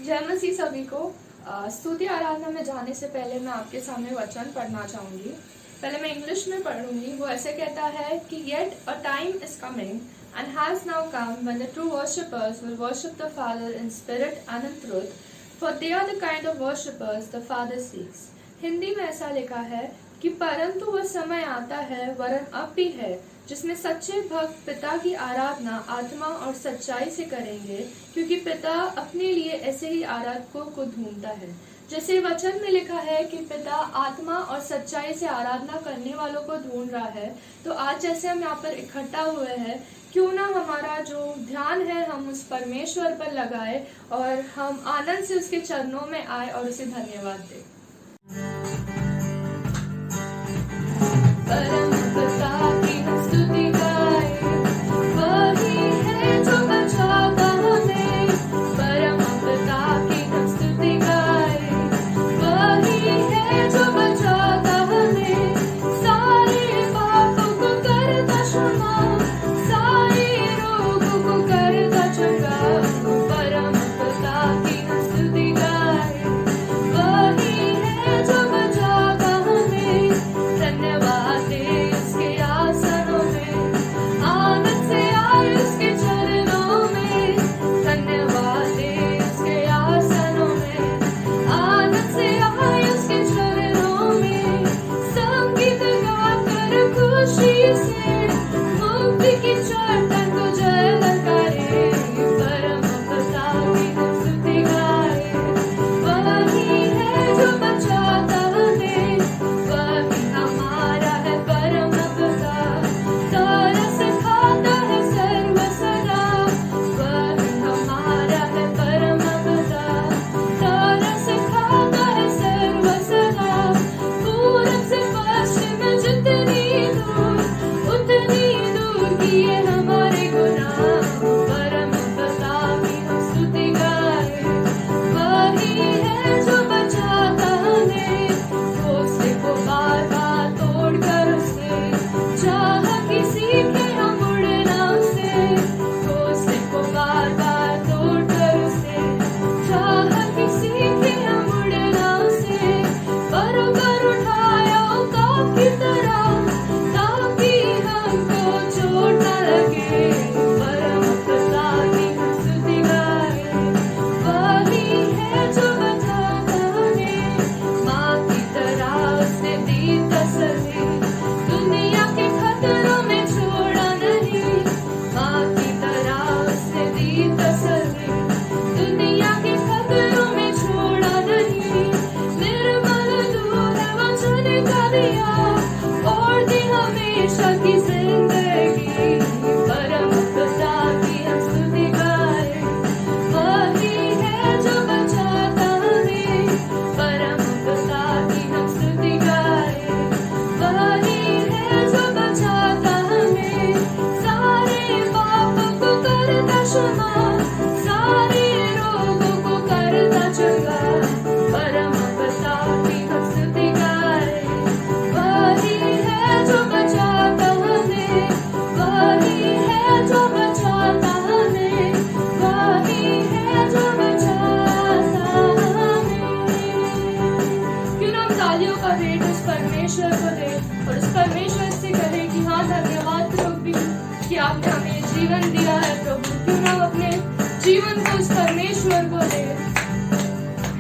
जय मसीह सभी को। स्तुति आराधना में जाने से पहले मैं आपके सामने वचन पढ़ना चाहूंगी। पहले मैं इंग्लिश में पढ़ूंगी। वो ऐसे कहता है कि yet a time is coming and has now come when the true worshippers will worship the Father in spirit and in truth, for they are the kind of worshippers the Father seeks। Hindi में ऐसा लिखा है कि परंतु वह समय आता है, वरन अब भी है, जिसमें सच्चे भक्त पिता की आराधना आत्मा और सच्चाई से करेंगे, क्योंकि पिता अपने लिए ऐसे ही आराधकों को ढूंढता है। जैसे वचन में लिखा है कि पिता आत्मा और सच्चाई से आराधना करने वालों को ढूंढ रहा है, तो आज जैसे हम यहाँ पर इकट्ठा हुए हैं, क्यों ना हमारा जो ध्यान है हम उस परमेश्वर पर लगाए और हम आनंद से उसके चरणों में आए और उसे धन्यवाद दें। परम पिता की हम स्तुति गाएं, वही है जो बचाता हमें। परम पिता की हम स्तुति गाएं, वही है जो बचाता हमें। सारे पापों को करता क्षमा, सारे रोगों को करता चंगा। परम पिता की हम स्तुति गाएं, वही है जो बचाता हमें। धन्यवाद उसके आसनों में, आनंद से आए उसके चरणों में। धन्यवाद उसके आसनों में, आनंद से आए उसके चरणों में। संगीत गाकर खुशी से मुक्ति की चट्टान को जय ललकारे। परम पिता की हम स्तुति गाएं, वही है जो बचाता हमें। वही हमारा है परम पिता, तरस खाता है सर्व सदा। वही हमारा है परम पिता, तरस खाता है सर्व सदा। पूरब से पश्चिम जितनी दूर, उतनी दूर किए हमारे गुनाह। परम पिता की हम स्तुति गाएं, वही है जो बचाता हमें। घोंसले को बार बार तोड़कर उसने चाह कि सीखे हम उड़ना उससे। घोंसले को बार बार तोड़कर उसने चाह कि सीखे हम उड़ना उससे। परों पर उठाया उकाब की तरह, ताकि हमको चोट न लगे। परम पिता की हम स्तुति गाएं, वही है जो बचाता हमें। माँ की तरह उसने दी तसल्ली, दुनिया के खतरों में छोड़ा नहीं। माँ की तरह उसने दी तसल्ली, दुनिया के खतरों में छोड़ा नहीं। निर्मल दूध वचन का दिया और दी हमेशा की जिंदगी। परम पिता की हम स्तुति गाएं, वही है जो बचाता हमें। परम पिता की हम स्तुति गाएं, वही है जो बचाता हमें। सारे पापों को करता क्षमा, सारे रोगों को करता चंगा। परम पिता की हम स्तुति गाएं, वही है जो बचाता हमें। वही है जो बचाता हमें, वही है जो बचाता हमें। क्यों ना हम तालियों का भेंट उस परमेश्वर को दे और उस परमेश्वर से कहे कि हाँ धन्यवाद प्रभु कि आपने हमें जीवन दिया है प्रभु। क्यों ना हम अपने जीवन को उस परमेश्वर को दे।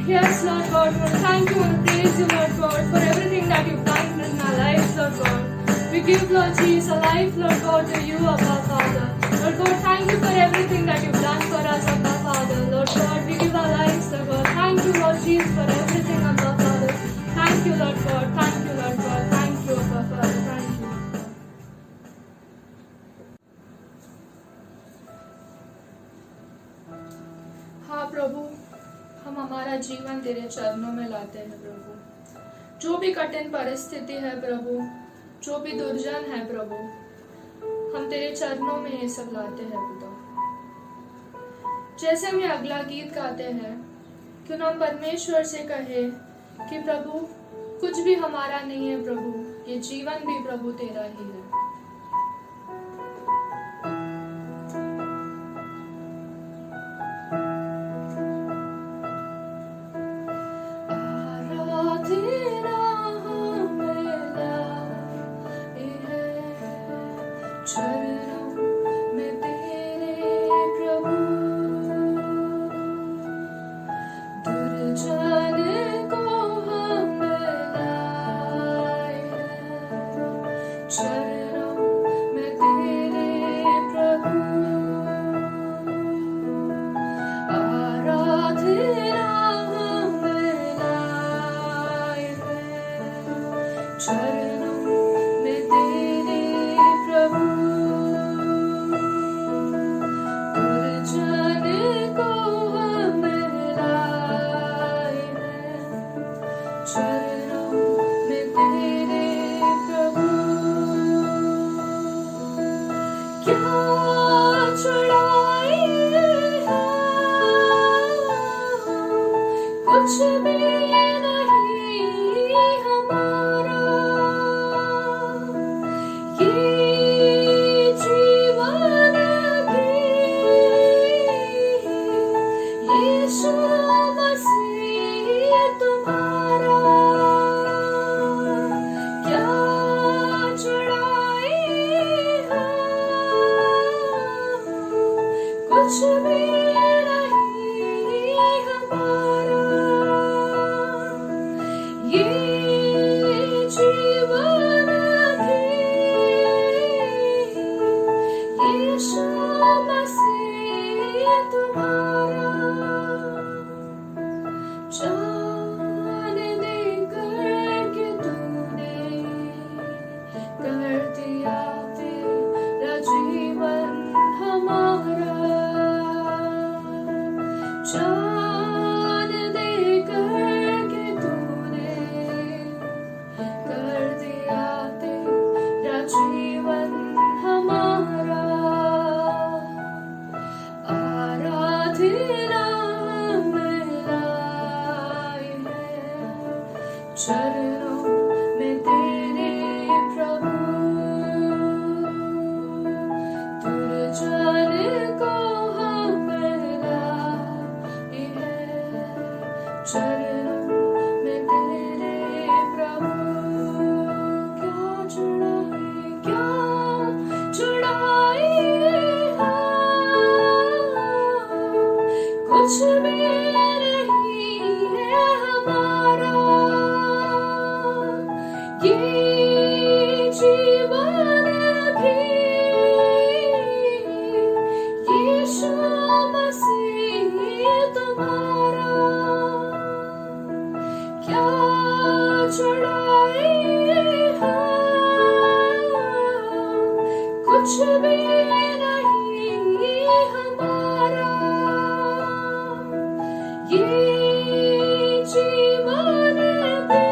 Yes, Lord God, we thank you and praise you, Lord God, for everything that you've done in our lives, Lord God. We give, Lord Jesus, a life, Lord God, to you, Abba Father. Lord God, thank you for everything that you've done for us, Abba Father. Lord God, we give our lives, Lord God. Thank you, Lord Jesus, for everything, Abba Father. Thank you, Lord God. Thank you, Lord God. Thank you, Abba Father. Thank you. हाँ प्रभु, हम हमारा जीवन तेरे चरणों में लाते हैं प्रभु। जो भी कठिन परिस्थिति है प्रभु, जो भी दुर्जन है प्रभु, हम तेरे चरणों में ये सब लाते हैं पिता। जैसे हम ये अगला गीत गाते हैं, क्यों ना हम परमेश्वर से कहे कि प्रभु कुछ भी हमारा नहीं है प्रभु, ये जीवन भी प्रभु तेरा ही है। चरणों में तेरे प्रभु दुर्जन को हम लाए हैं चरणों में तेरे प्रभु क्या चढ़ाए कुछ भी नहीं हमारा ये जीवन भी यीशु मसीह तुम्हारा क्या चढ़ाए कुछ भी नहीं हमारा ये जीवन भी यीशु मसीह तुम्हारा जान देकर के तूने कर दिया तेरा जीवन हमारा जान देकर के तूने कर दिया तेरा जीवन हमारा आराधना में लाई है चरणों में तेरे प्रभु दुर्जन को हम लाई है चरणों में तेरे प्रभु क्या चढ़ाए कुछ भी नहीं है हमारा ये जीवन भी यीशु मसीह तुम्हारा क्या चढ़ाए कुछ भी नहीं हमारा ये जीवन भी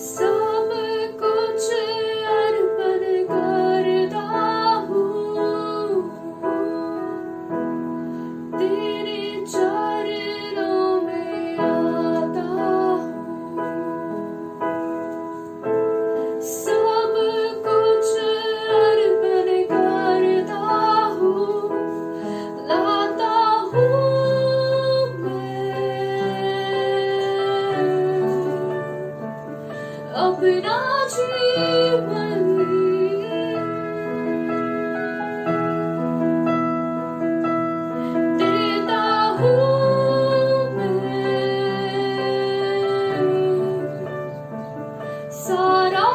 सब कुछ अर्पण करता हूँ, तेरे चरणों में आता हूँ। सब कुछ अर्पण करता हूँ, लाता हूँ अपना जीवन, देता हूँ सारा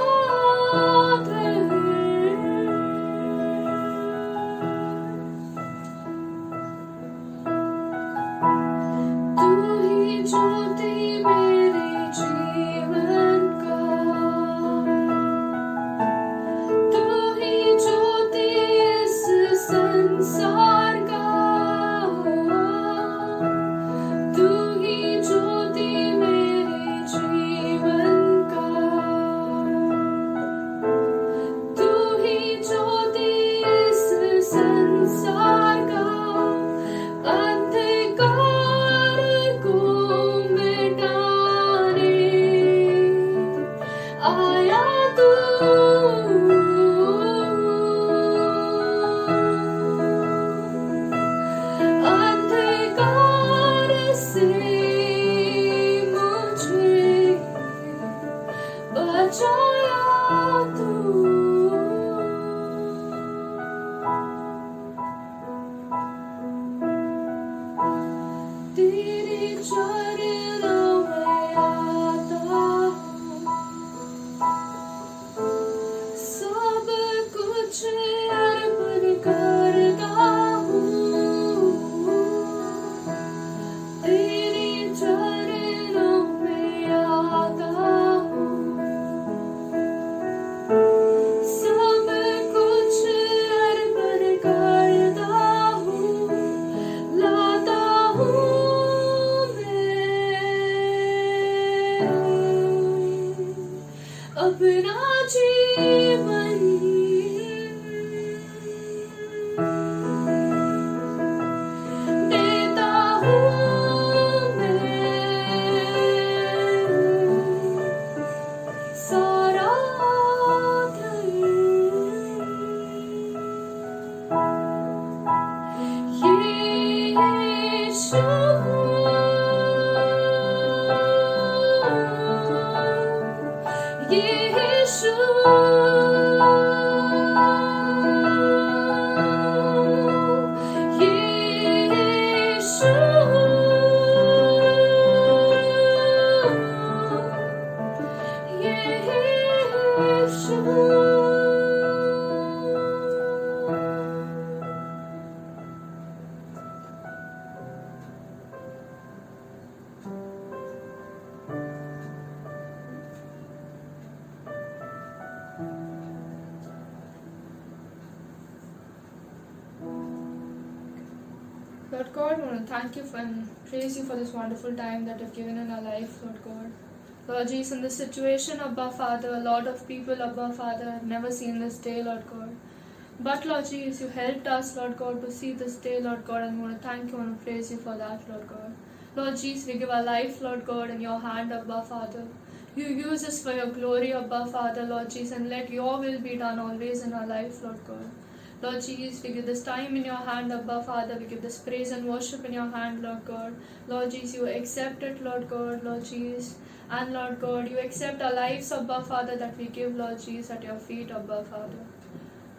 तू ही ज्योति मेरे जीवन का, तू ही ज्योति इस संसार का, तू ही ज्योति मेरे जीवन का, तू ही ज्योति इस संसार का, अंधकार को मिटाने आया तू। अंधकार से मुझे बचाया तू। तेरे चरणों में आता हूँ, सब कुछ अर्पण करता हूँ, तेरे चरणों में आता हूँ। सब कुछ अर्पण करता हूँ, लाता हूँ अपना जीवन, देता हूँ सारा यीशु, यीशु, यीशु, यीशु। Lord God, I want to thank you and praise you for this wonderful time that you've given in our life, Lord God. Lord Jesus, in this situation, Abba Father, a lot of people, Abba Father, have never seen this day, Lord God. But Lord Jesus, you helped us, Lord God, to see this day, Lord God, and we want to thank you and praise you for that, Lord God. Lord Jesus, we give our life, Lord God, in your hand, Abba Father. You use us for your glory, Abba Father, Lord Jesus, and let your will be done always in our life, Lord God. Lord Jesus, we give this time in your hand, Abba Father. We give this praise and worship in your hand, Lord God. Lord Jesus, you accept it, Lord God, Lord Jesus. And Lord God, you accept our lives, Abba Father, that we give, Lord Jesus, at your feet, Abba Father.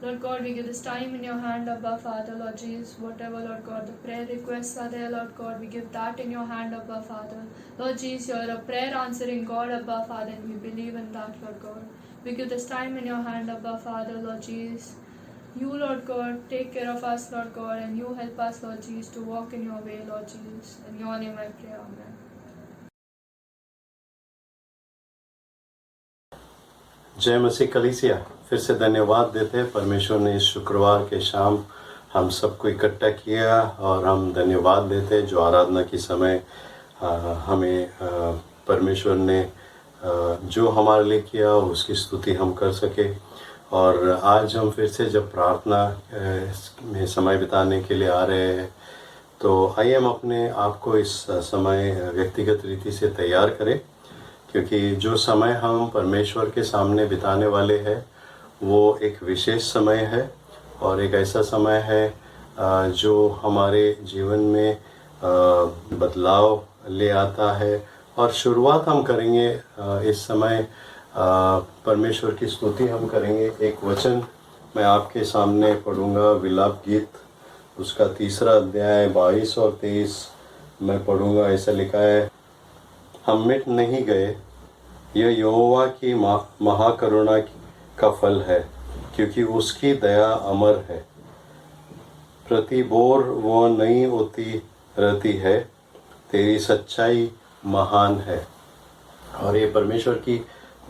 Lord God, we give this time in your hand, Abba Father, Lord Jesus. Whatever, Lord God, the prayer requests are there, Lord God, we give that in your hand, Abba Father. Lord Jesus, you are a prayer answering God, Abba Father, and we believe in that, Lord God. We give this time in your hand, Abba Father, Lord Jesus. You, Lord God, take care of us, Lord God, and you help us, Lord Jesus, to walk in your way, Lord Jesus. In your name I pray, Amen. जय मसीह कलीसिया, फिर से धन्यवाद देते हैं। परमेश्वर ने इस शुक्रवार के शाम हम सबको इकट्ठा किया और हम धन्यवाद देते हैं जो आराधना के समय हमें परमेश्वर ने जो हमारे लिए किया उसकी स्तुति हम कर सके। और आज हम फिर से जब प्रार्थना में समय बिताने के लिए आ रहे हैं, तो आइए हम अपने आप को इस समय व्यक्तिगत रीति से तैयार करें, क्योंकि जो समय हम परमेश्वर के सामने बिताने वाले हैं वो एक विशेष समय है और एक ऐसा समय है जो हमारे जीवन में बदलाव ले आता है। और शुरुआत हम करेंगे इस समय परमेश्वर की स्तुति हम करेंगे। एक वचन मैं आपके सामने पढ़ूंगा, विलाप गीत उसका 3 अध्याय 22 और 23 मैं पढ़ूंगा। ऐसा लिखा है, हम मिट नहीं गए, यह यहोवा की महाकरुणा का फल है, क्योंकि उसकी दया अमर है। प्रति बोर वो नई होती रहती है, तेरी सच्चाई महान है। और ये परमेश्वर की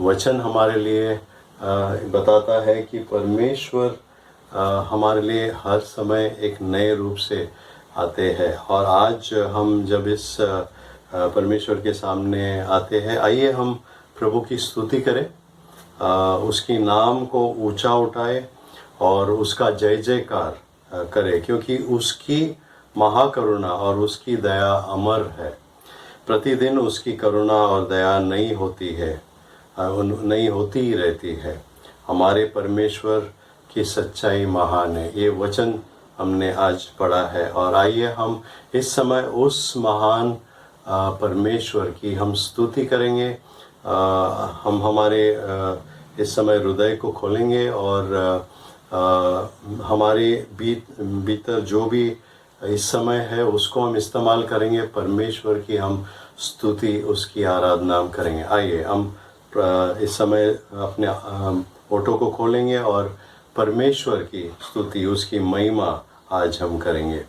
वचन हमारे लिए बताता है कि परमेश्वर हमारे लिए हर समय एक नए रूप से आते हैं। और आज हम जब इस परमेश्वर के सामने आते हैं, आइए हम प्रभु की स्तुति करें, उसकी नाम को ऊंचा उठाए और उसका जय जयकार करें, क्योंकि उसकी महाकरुणा और उसकी दया अमर है। प्रतिदिन उसकी करुणा और दया नई होती है, नई होती ही रहती है। हमारे परमेश्वर की सच्चाई महान है। ये वचन हमने आज पढ़ा है। और आइए हम इस समय उस महान परमेश्वर की हम स्तुति करेंगे। हम हमारे इस समय हृदय को खोलेंगे और हमारे भीतर जो भी इस समय है उसको हम इस्तेमाल करेंगे। परमेश्वर की हम स्तुति, उसकी आराधना हम करेंगे। आइए हम इस समय अपने ऑटो को खोलेंगे और परमेश्वर की स्तुति, उसकी महिमा आज हम करेंगे।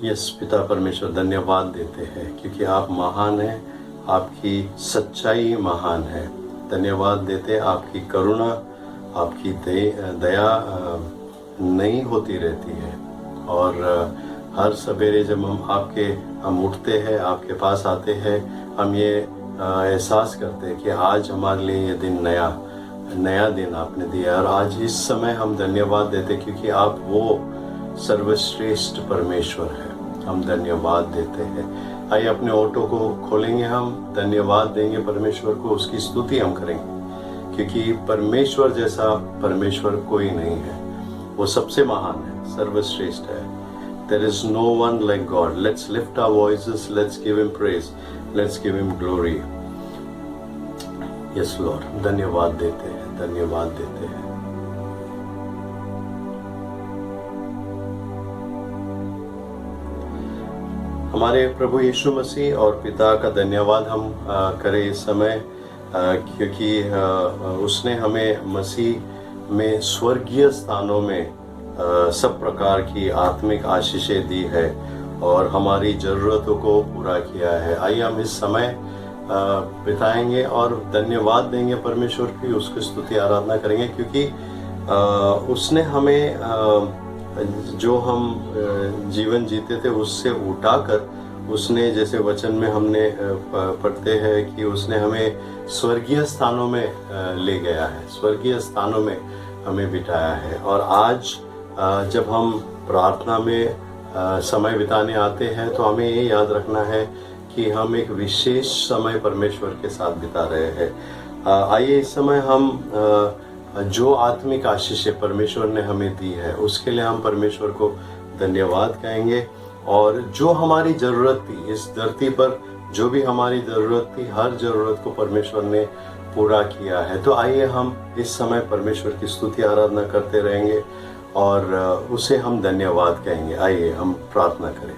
यस पिता परमेश्वर, धन्यवाद देते हैं क्योंकि आप महान हैं, आपकी सच्चाई महान है। धन्यवाद देते, आपकी करुणा, आपकी दया नहीं होती रहती है। और हर सवेरे जब हम उठते हैं, आपके पास आते हैं, हम ये एहसास करते हैं कि आज हमारे लिए ये दिन नया दिन आपने दिया। और आज इस समय हम धन्यवाद देते क्योंकि आप वो सर्वश्रेष्ठ परमेश्वर हैं। हम धन्यवाद देते हैं। आइए अपने ऑटो को खोलेंगे, हम धन्यवाद देंगे परमेश्वर को, उसकी स्तुति हम करेंगे, क्योंकि परमेश्वर जैसा परमेश्वर कोई नहीं है। वो सबसे महान है, सर्वश्रेष्ठ है। There is no one like God. Let's lift our voices, let's give him praise, let's give him glory. Yes Lord, धन्यवाद देते हैं, धन्यवाद देते हैं। हमारे प्रभु यीशु मसीह और पिता का धन्यवाद हम करें इस समय, क्योंकि उसने हमें मसीह में स्वर्गीय स्थानों में सब प्रकार की आत्मिक आशीषें दी है और हमारी ज़रूरतों को पूरा किया है। आइए हम इस समय बिताएंगे और धन्यवाद देंगे परमेश्वर की, उसकी स्तुति आराधना करेंगे, क्योंकि उसने हमें जो हम जीवन जीते थे उससे उठाकर, उसने जैसे वचन में हमने पढ़ते हैं कि उसने हमें स्वर्गीय स्थानों में ले गया है, स्वर्गीय स्थानों में हमें बिठाया है। और आज जब हम प्रार्थना में समय बिताने आते हैं तो हमें ये याद रखना है कि हम एक विशेष समय परमेश्वर के साथ बिता रहे हैं। आइए इस समय हम जो आत्मिक आशीषें परमेश्वर ने हमें दी है उसके लिए हम परमेश्वर को धन्यवाद कहेंगे। और जो हमारी ज़रूरत थी इस धरती पर, जो भी हमारी ज़रूरत थी, हर ज़रूरत को परमेश्वर ने पूरा किया है। तो आइए हम इस समय परमेश्वर की स्तुति आराधना करते रहेंगे और उसे हम धन्यवाद कहेंगे। आइए हम प्रार्थना करें।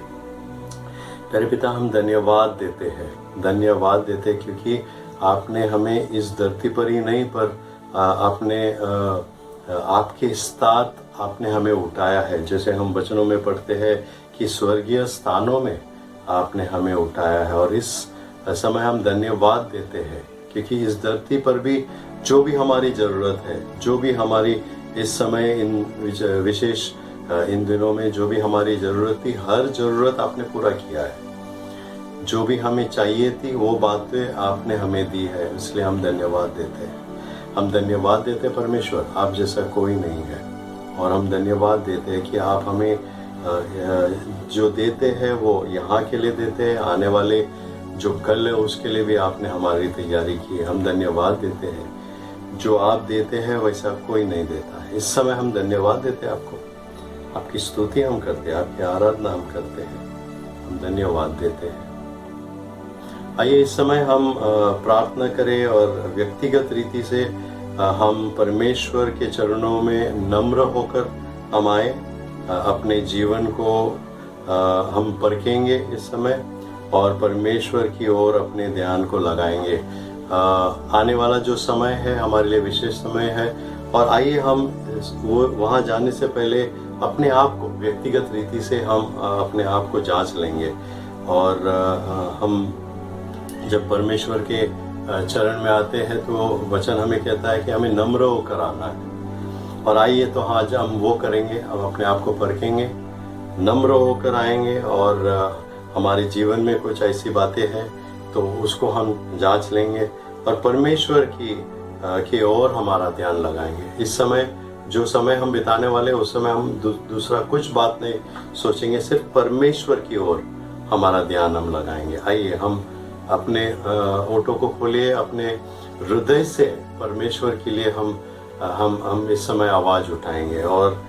प्यारे पिता, हम धन्यवाद देते हैं, धन्यवाद देते क्योंकि आपने हमें इस धरती पर ही नहीं पर आपने आपके साथ आपने हमें उठाया है। जैसे हम वचनों में पढ़ते हैं कि स्वर्गीय स्थानों में आपने हमें उठाया है। और इस समय हम धन्यवाद देते हैं क्योंकि इस धरती पर भी जो भी हमारी ज़रूरत है, जो भी हमारी इस समय इन विशेष इन दिनों में जो भी हमारी ज़रूरत थी, हर ज़रूरत आपने पूरा किया है। जो भी हमें चाहिए थी वो बातें आपने हमें दी है, इसलिए हम धन्यवाद देते हैं। हम धन्यवाद देते हैं परमेश्वर, आप जैसा कोई नहीं है। और हम धन्यवाद देते हैं कि आप हमें जो देते हैं वो यहाँ के लिए देते हैं, आने वाले जो कल है उसके लिए भी आपने हमारी तैयारी की है। हम धन्यवाद देते हैं, जो आप देते हैं वैसा कोई नहीं देता है। इस समय हम धन्यवाद देते हैं आपको, आपकी स्तुति हम करते हैं, आपकी आराधना हम करते हैं, हम धन्यवाद देते हैं। आइए इस समय हम प्रार्थना करें और व्यक्तिगत रीति से हम परमेश्वर के चरणों में नम्र होकर हम आए, अपने जीवन को हम परखेंगे इस समय और परमेश्वर की ओर अपने ध्यान को लगाएंगे। आने वाला जो समय है हमारे लिए विशेष समय है, और आइए हम वो वहाँ जाने से पहले अपने आप को व्यक्तिगत रीति से हम अपने आप को जांच लेंगे। और हम जब परमेश्वर के चरण में आते हैं तो वचन हमें कहता है कि हमें नम्र होकर आना है। और आइए तो आज हम वो करेंगे, हम अपने आप को परखेंगे, नम्र होकर आएंगे, और हमारे जीवन में कुछ ऐसी बातें हैं तो उसको हम जांच लेंगे और परमेश्वर की ओर हमारा ध्यान लगाएंगे। इस समय जो समय हम बिताने वाले उस समय हम दूसरा कुछ बात नहीं सोचेंगे, सिर्फ परमेश्वर की ओर हमारा ध्यान हम लगाएंगे। आइए हम अपने ओठों को खोलिए, अपने हृदय से परमेश्वर के लिए हम इस समय आवाज़ उठाएंगे। और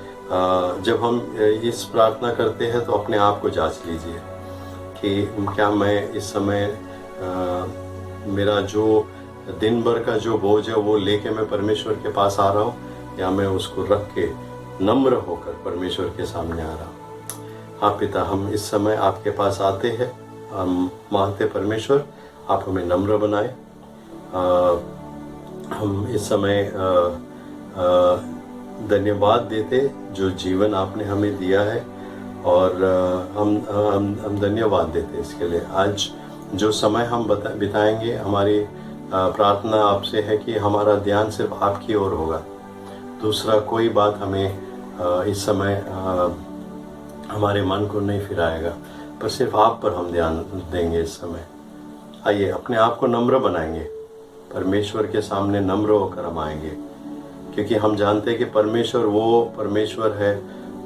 जब हम इस प्रार्थना करते हैं तो अपने आप को जांच लीजिए कि क्या मैं इस समय मेरा जो दिन भर का जो बोझ है वो लेके मैं परमेश्वर के पास आ रहा हूँ, या मैं उसको रख के नम्र होकर परमेश्वर के सामने आ रहा हूँ। हाँ पिता, हम इस समय आपके पास आते हैं, हम मांगते परमेश्वर आप हमें नम्र बनाए। हम इस समय धन्यवाद देते जो जीवन आपने हमें दिया है, और हम धन्यवाद देते इसके लिए। आज जो समय हम बिताएंगे, हमारी प्रार्थना आपसे है कि हमारा ध्यान सिर्फ आपकी ओर होगा, दूसरा कोई बात हमें इस समय हमारे मन को नहीं फिराएगा, पर सिर्फ आप पर हम ध्यान देंगे इस समय। आइए अपने आप को नम्र बनाएंगे, परमेश्वर के सामने नम्र होकर हम आएंगे, क्योंकि हम जानते हैं कि परमेश्वर वो परमेश्वर है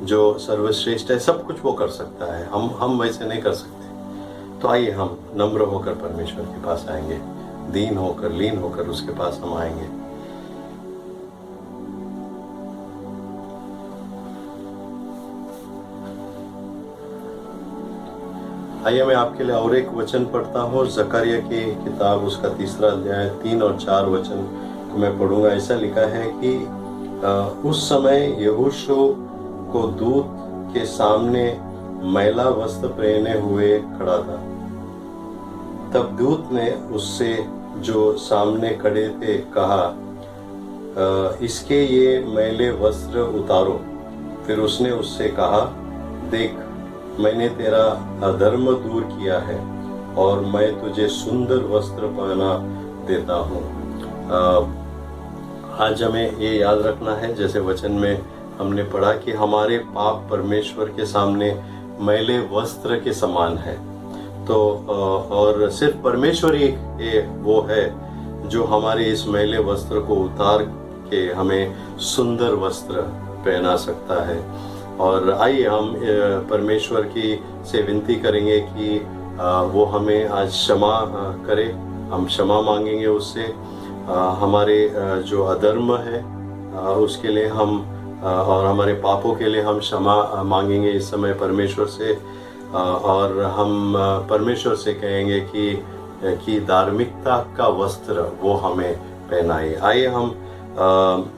जो सर्वश्रेष्ठ है, सब कुछ वो कर सकता है, हम वैसे नहीं कर सकते। तो आइए हम नम्र होकर परमेश्वर के पास आएंगे, दीन होकर लीन होकर उसके पास हम आएंगे। आइए मैं आपके लिए और एक वचन पढ़ता हूँ, जकरिया की किताब उसका 3 अध्याय 3 और 4 वचन को मैं पढ़ूंगा। ऐसा लिखा है कि उस समय यहोशू को दूत के सामने मैला वस्त्र पहने हुए खड़ा था। तब दूत ने उससे जो सामने खड़े थे कहा, इसके ये मैले वस्त्र उतारो। फिर उसने उससे कहा, देख मैंने तेरा अधर्म दूर किया है और मैं तुझे सुंदर वस्त्र पहना देता हूँ। आज हमें ये याद रखना है, जैसे वचन में हमने पढ़ा कि हमारे पाप परमेश्वर के सामने मैले वस्त्र के समान है। तो और सिर्फ परमेश्वर ही वो है जो हमारे इस मैले वस्त्र को उतार के हमें सुंदर वस्त्र पहना सकता है। और आइए हम परमेश्वर की से विनती करेंगे कि वो हमें आज क्षमा करे, हम क्षमा मांगेंगे उससे। हमारे जो अधर्म है उसके लिए हम और हमारे पापों के लिए हम क्षमा मांगेंगे इस समय परमेश्वर से, और हम परमेश्वर से कहेंगे कि धार्मिकता का वस्त्र वो हमें पहनाए। आइए हम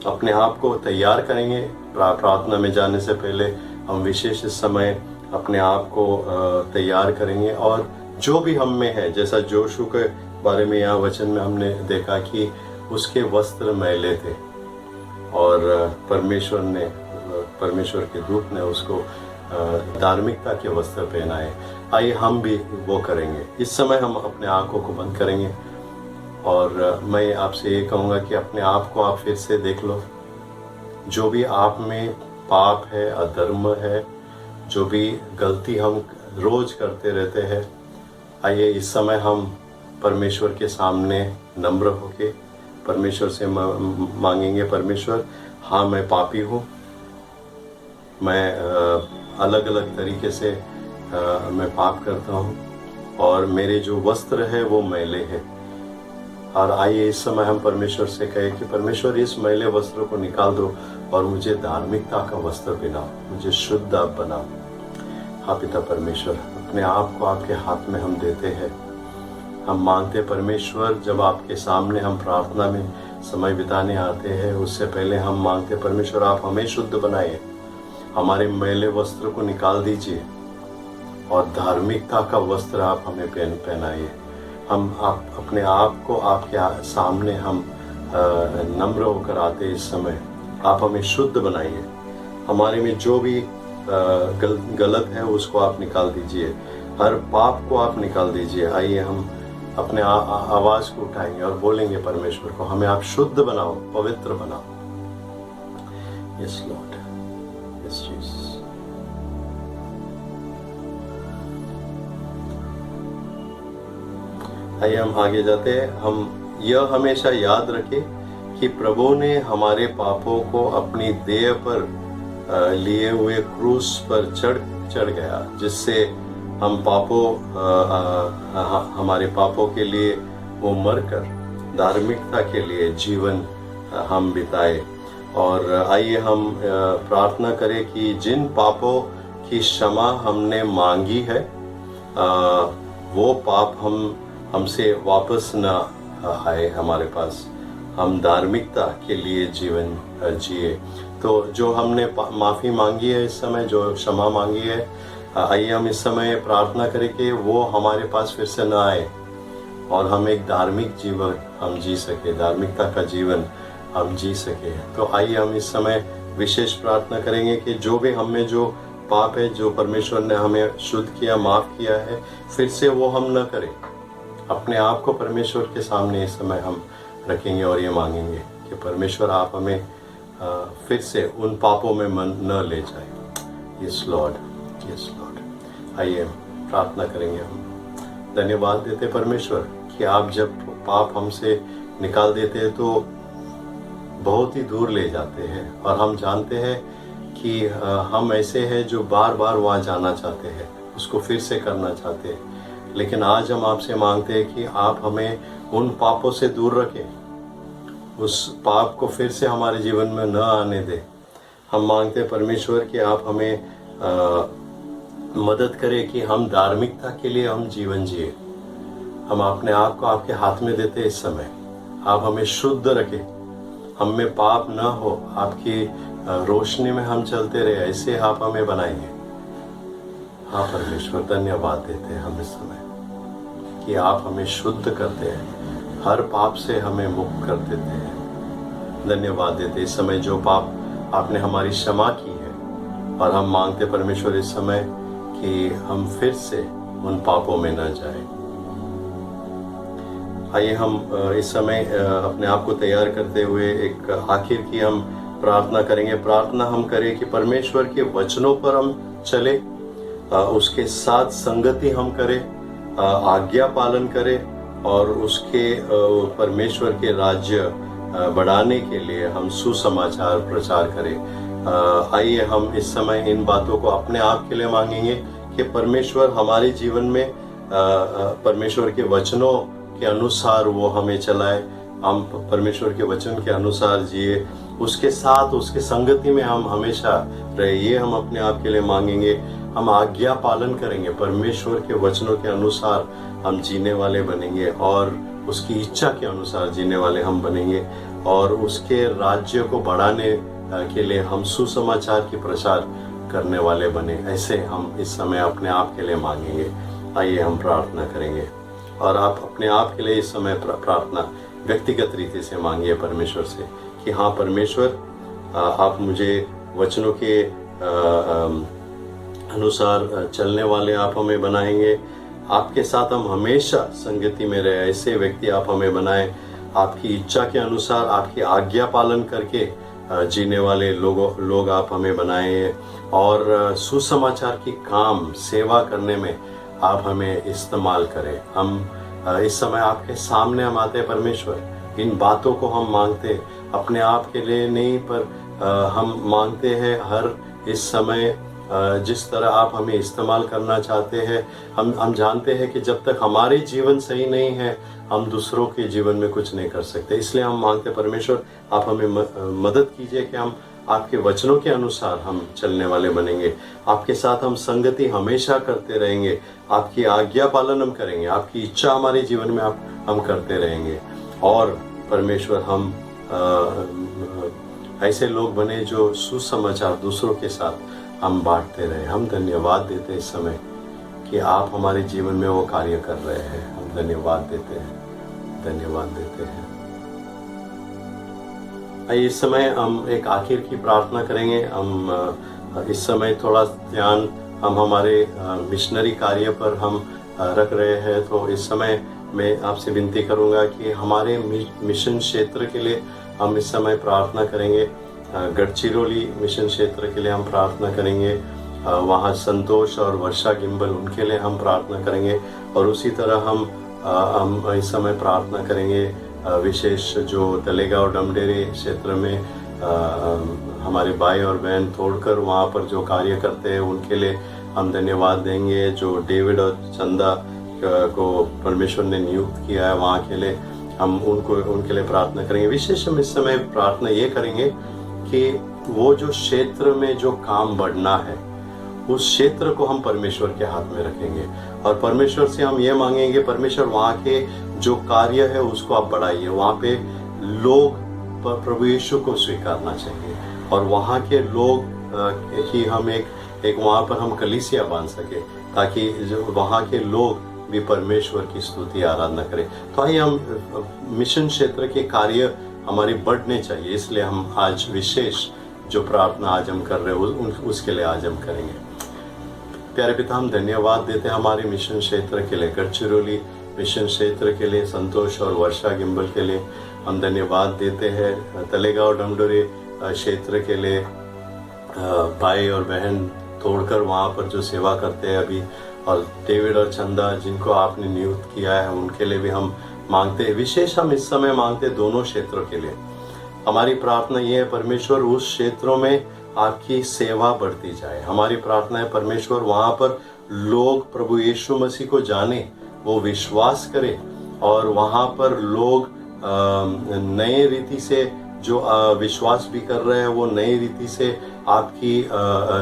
अपने आप को तैयार करेंगे। प्रार्थना में जाने से पहले हम विशेष इस समय अपने आप को तैयार करेंगे, और जो भी हम में है, जैसा जोशू के बारे में यहाँ वचन में हमने देखा कि उसके वस्त्र मैले थे और परमेश्वर के दूत ने उसको धार्मिकता के वस्त्र पहनाए। आइए हम भी वो करेंगे। इस समय हम अपने आंखों को बंद करेंगे और मैं आपसे ये कहूँगा कि अपने आप को आप फिर से देख लो। जो भी आप में पाप है, अधर्म है, जो भी गलती हम रोज करते रहते हैं, आइए इस समय हम परमेश्वर के सामने नम्र होके परमेश्वर से मांगेंगे, परमेश्वर हाँ मैं पापी हूँ, मैं अलग अलग तरीके से मैं पाप करता हूँ और मेरे जो वस्त्र है वो मैले हैं। और आइए इस समय हम परमेश्वर से कहें कि परमेश्वर इस मैले वस्त्र को निकाल दो और मुझे धार्मिकता का वस्त्र पहनाओ, मुझे शुद्ध आप बनाओ। हाँ पिता परमेश्वर, अपने आप को आपके हाथ में हम देते हैं। हम मांगते परमेश्वर, जब आपके सामने हम प्रार्थना में समय बिताने आते हैं उससे पहले हम मांगते परमेश्वर आप हमें शुद्ध बनाइए, हमारे मैले वस्त्र को निकाल दीजिए और धार्मिकता का वस्त्र आप हमें पहनाइए। हम आप अपने आप को आपके सामने हम नम्र होकर आते इस समय, आप हमें शुद्ध बनाइए, हमारे में जो भी गलत है उसको आप निकाल दीजिए, हर पाप को आप निकाल दीजिए। आइए हम अपने आवाज को उठाएंगे और बोलेंगे परमेश्वर को हमें आप शुद्ध बनाओ, पवित्र बनाओ। Yes Lord, yes Jesus. आइए हम आगे जाते हैं। हम यह हमेशा याद रखें कि प्रभु ने हमारे पापों को अपनी देह पर लिए हुए क्रूस पर चढ़ गया, जिससे हम हमारे पापों के लिए वो मरकर धार्मिकता के लिए जीवन हम बिताए। और आइए हम प्रार्थना करें कि जिन पापों की क्षमा हमने मांगी है वो पाप हमसे वापस न आए हमारे पास, हम धार्मिकता के लिए जीवन जिए। तो जो हमने माफ़ी मांगी है इस समय, जो क्षमा मांगी है, आइए हम इस समय प्रार्थना करें कि वो हमारे पास फिर से न आए और हम एक धार्मिक जीवन हम जी सके, धार्मिकता का जीवन हम जी सके। तो आइए हम इस समय विशेष प्रार्थना करेंगे कि जो भी हम में जो पाप है, जो परमेश्वर ने हमें शुद्ध किया, माफ़ किया है, फिर से वो हम न करें। अपने आप को परमेश्वर के सामने इस समय हम रखेंगे और ये मांगेंगे कि परमेश्वर आप हमें फिर से उन पापों में मन न ले जाए। Yes Lord, yes Lord. आइए प्रार्थना करेंगे हम। धन्यवाद देते परमेश्वर कि आप जब पाप हमसे निकाल देते हैं तो बहुत ही दूर ले जाते हैं, और हम जानते हैं कि हम ऐसे हैं जो बार बार वहाँ जाना चाहते हैं, उसको फिर से करना चाहते हैं। लेकिन आज हम आपसे मांगते हैं कि आप हमें उन पापों से दूर रखें, उस पाप को फिर से हमारे जीवन में न आने दें। हम मांगते हैं परमेश्वर कि आप हमें मदद करें कि हम धार्मिकता के लिए हम जीवन जिए। हम अपने आप को आपके हाथ में देते हैं इस समय, आप हमें शुद्ध रखें, हम में पाप न हो, आपकी रोशनी में हम चलते रहे, ऐसे आप हमें बनाएंगे। हाँ परमेश्वर, धन्यवाद देते हैं हम इस समय कि आप हमें शुद्ध करते हैं, हर पाप से हमें मुक्त कर देते हैं। धन्यवाद देते इस समय जो पाप आपने हमारी क्षमा की है, और हम मांगते परमेश्वर इस समय कि हम फिर से उन पापों में न जाएं। आइए हम इस समय अपने आप को तैयार करते हुए एक आखिर की हम प्रार्थना करेंगे। प्रार्थना हम करें कि परमेश्वर के वचनों पर हम चले, उसके साथ संगति हम करें, आज्ञा पालन करें, और उसके परमेश्वर के राज्य बढ़ाने के लिए हम सुसमाचार प्रचार करें। आइए हम इस समय इन बातों को अपने आप के लिए मांगेंगे कि परमेश्वर हमारे जीवन में परमेश्वर के वचनों के अनुसार वो हमें चलाए, हम परमेश्वर के वचन के अनुसार जिए, उसके साथ उसके संगति में हम हमेशा रहे। ये हम अपने आप के लिए मांगेंगे। हम आज्ञा पालन करेंगे, परमेश्वर के वचनों के अनुसार हम जीने वाले बनेंगे, और उसकी इच्छा के अनुसार जीने वाले हम बनेंगे, और उसके राज्य को बढ़ाने के लिए हम सुसमाचार की प्रचार करने वाले बने। ऐसे हम इस समय अपने आप के लिए मांगेंगे। आइए हम प्रार्थना करेंगे, और आप अपने आप के लिए इस समय प्रार्थना व्यक्तिगत रीति से मांगिए परमेश्वर से कि हाँ परमेश्वर, आप मुझे वचनों के अनुसार चलने वाले आप हमें बनाएंगे, आपके साथ हम हमेशा संगति में रहे, ऐसे व्यक्ति आप हमें बनाएं, आपकी इच्छा के अनुसार आपकी आज्ञा पालन करके जीने वाले लोग आप हमें बनाएं, और सुसमाचार की काम सेवा करने में आप हमें इस्तेमाल करें। हम इस समय आपके सामने हम आते हैं परमेश्वर, इन बातों को हम मांगते अपने आप के लिए नहीं, पर हम मांगते हैं हर इस समय जिस तरह आप हमें इस्तेमाल करना चाहते हैं। हम जानते हैं कि जब तक हमारे जीवन सही नहीं है हम दूसरों के जीवन में कुछ नहीं कर सकते। इसलिए हम मांगते परमेश्वर आप हमें मदद कीजिए कि हम आपके वचनों के अनुसार हम चलने वाले बनेंगे। आपके साथ हम संगति हमेशा करते रहेंगे, आपकी आज्ञा पालन हम करेंगे, आपकी इच्छा हमारे जीवन में हम करते रहेंगे। और परमेश्वर हम ऐसे लोग बने जो सुसमाचार दूसरों के साथ हम बांटते रहे। हम धन्यवाद देते इस समय कि आप हमारे जीवन में वो कार्य कर रहे हैं। हम धन्यवाद देते हैं, धन्यवाद देते हैं। आइए इस समय हम एक आखिर की प्रार्थना करेंगे। हम इस समय थोड़ा ध्यान हम हमारे मिशनरी कार्य पर हम रख रहे हैं। तो इस समय मैं आपसे विनती करूंगा कि हमारे मिशन क्षेत्र के लिए हम इस समय प्रार्थना करेंगे। गढ़चिरौली मिशन क्षेत्र के लिए हम प्रार्थना करेंगे। वहाँ संतोष और वर्षा गिम्बल उनके लिए हम प्रार्थना करेंगे। और उसी तरह हम इस समय प्रार्थना करेंगे विशेष जो तलेगांव डमडेरे क्षेत्र में हमारे भाई और बहन तोड़कर वहाँ पर जो कार्य करते हैं उनके लिए हम धन्यवाद देंगे। जो डेविड और चंदा को परमेश्वर ने नियुक्त किया है वहाँ के लिए हम उनके लिए प्रार्थना करेंगे। विशेष हम इस समय प्रार्थना ये करेंगे कि वो जो क्षेत्र में जो काम बढ़ना है उस क्षेत्र को हम परमेश्वर के हाथ में रखेंगे और परमेश्वर से हम ये मांगेंगे परमेश्वर वहाँ के जो कार्य है उसको आप बढ़ाइए। वहाँ पे लोग प्रभु यीशु को स्वीकारना चाहिए और वहाँ के लोग ही हम एक वहाँ पर हम कलीसिया बांध सके ताकि जो वहाँ के लोग भी परमेश्वर की स्तुति आराधना करें। तो आइए हम मिशन क्षेत्र के कार्य हमारी बढ़ने चाहिए, इसलिए हम आज विशेष जो प्रार्थना आज हम कर रहे हैं उसके लिए आज हम करेंगे। प्यारे पिता हम धन्यवाद देते हैं हमारे मिशन क्षेत्र के लिए, गढ़चिरौली मिशन क्षेत्र के लिए, संतोष और वर्षा गिम्बल के लिए हम धन्यवाद देते हैं। तलेगांव डमडोरे क्षेत्र के लिए भाई और बहन तोड़कर वहाँ पर जो सेवा करते हैं अभी, और डेविड और चंदा जिनको आपने नियुक्त किया है उनके लिए भी हम मांगते हैं। विशेष हम इस समय मांगते हैं दोनों क्षेत्रों के लिए। हमारी प्रार्थना ये है परमेश्वर उस क्षेत्रों में आपकी सेवा बढ़ती जाए। हमारी प्रार्थना है परमेश्वर वहाँ पर लोग प्रभु यीशु मसीह को जाने, वो विश्वास करें और वहाँ पर लोग नए रीति से जो विश्वास भी कर रहे हैं वो नई रीति से आपकी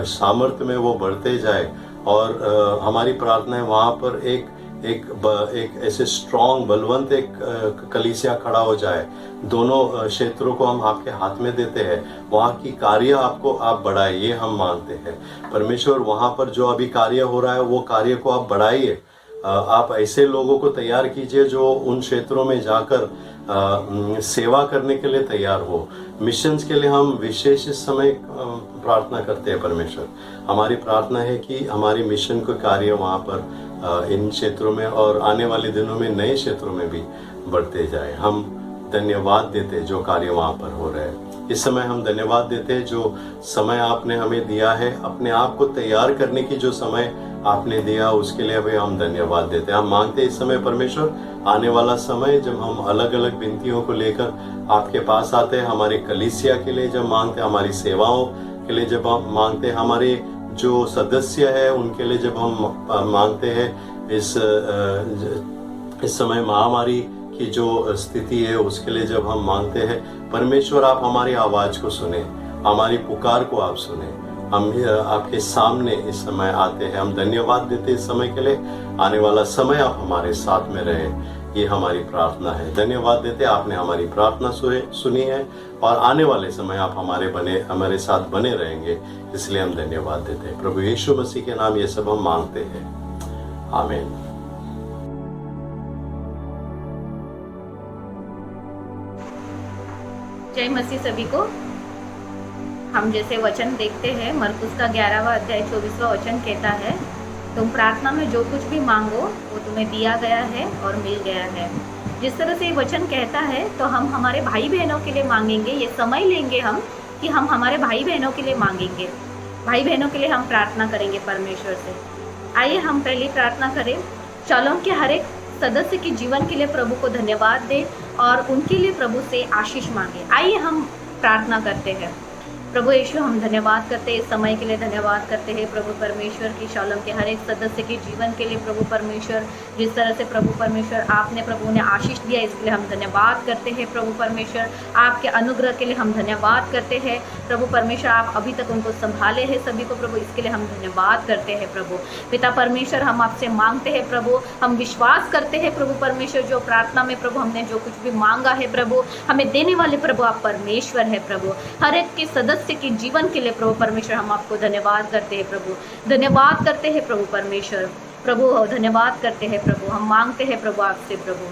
सामर्थ्य में वो बढ़ते जाए। और हमारी प्रार्थना है वहाँ पर एक ऐसे स्ट्रॉन्ग बलवंत एक कलीसिया खड़ा हो जाए। दोनों क्षेत्रों को हम आपके हाथ में देते हैं, वहाँ की कार्य आपको आप बढ़ाइए, ये हम मानते हैं परमेश्वर। वहाँ पर जो अभी कार्य हो रहा है वो कार्य को आप बढ़ाइए। आप ऐसे लोगों को तैयार कीजिए जो उन क्षेत्रों में जाकर सेवा करने के लिए तैयार हो। मिशंस के लिए हम विशेष इस समय प्रार्थना करते हैं परमेश्वर। हमारी प्रार्थना है कि हमारी मिशन के कार्य वहाँ पर इन क्षेत्रों में और आने वाले दिनों में नए क्षेत्रों में भी बढ़ते जाए। हम धन्यवाद देते हैं जो कार्य वहाँ पर हो रहे हैं। इस समय हम धन्यवाद देते हैं जो समय आपने हमें दिया है, अपने आप को तैयार करने की जो समय आपने दिया उसके लिए भी हम धन्यवाद देते हैं। हम मांगते हैं इस समय परमेश्वर आने वाला समय जब हम अलग अलग विनतियों को लेकर आपके पास आते हैं, हमारे कलीसिया के लिए जब मांगते हैं, हमारी सेवाओं के लिए जब हम मांगते हैं, हमारे जो सदस्य है उनके लिए जब हम मांगते हैं, इस समय महामारी की जो स्थिति है उसके लिए जब हम मांगते हैं परमेश्वर आप हमारी आवाज को सुने, हमारी पुकार को आप सुने। हम आपके सामने इस समय आते हैं। हम धन्यवाद देते इस समय के लिए। आने वाला समय आप हमारे साथ में रहे, ये हमारी प्रार्थना है। धन्यवाद देते आपने हमारी प्रार्थना सुनी है और आने वाले समय आप हमारे साथ बने रहेंगे, इसलिए हम धन्यवाद देते हैं। प्रभु यीशु मसीह के नाम ये सब हम मांगते हैं, आमीन। जय मसीह सभी को। हम जैसे वचन देखते हैं मरकुस का 11वां अध्याय 24वां वचन कहता है, तुम प्रार्थना में जो कुछ भी मांगो वो तुम्हें दिया गया है और मिल गया है। जिस तरह से ये वचन कहता है तो हम हमारे भाई बहनों के लिए मांगेंगे। ये समय लेंगे हम कि हम हमारे भाई बहनों के लिए मांगेंगे, भाई बहनों के लिए हम प्रार्थना करेंगे परमेश्वर से। आइए हम पहली प्रार्थना करें। शालोम के हर एक सदस्य के जीवन के लिए प्रभु को धन्यवाद दें और उनके लिए प्रभु से आशीष मांगे। आइए हम प्रार्थना करते हैं। प्रभु यीशु, हम धन्यवाद करते हैं इस समय के लिए, धन्यवाद करते हैं प्रभु परमेश्वर की शालोम के हर एक सदस्य के जीवन के लिए। प्रभु परमेश्वर, जिस तरह से प्रभु परमेश्वर आपने प्रभु उन्हें आशीष दिया, इसके लिए हम धन्यवाद करते हैं। प्रभु परमेश्वर, आपके अनुग्रह के लिए हम धन्यवाद करते हैं। प्रभु परमेश्वर, आप अभी तक उनको संभाले हैं सभी को प्रभु, इसके लिए हम धन्यवाद करते हैं। प्रभु पिता परमेश्वर, हम आपसे मांगते हैं प्रभु, हम विश्वास करते हैं प्रभु परमेश्वर, जो प्रार्थना में प्रभु हमने जो कुछ भी मांगा है प्रभु, हमें देने वाले प्रभु आप परमेश्वर है प्रभु। हर एक के सदस्य के जीवन के लिए प्रभु परमेश्वर हम आपको धन्यवाद करते हैं प्रभु, धन्यवाद करते हैं प्रभु परमेश्वर। प्रभु धन्यवाद करते हैं प्रभु, हम मांगते हैं प्रभु आपसे प्रभु,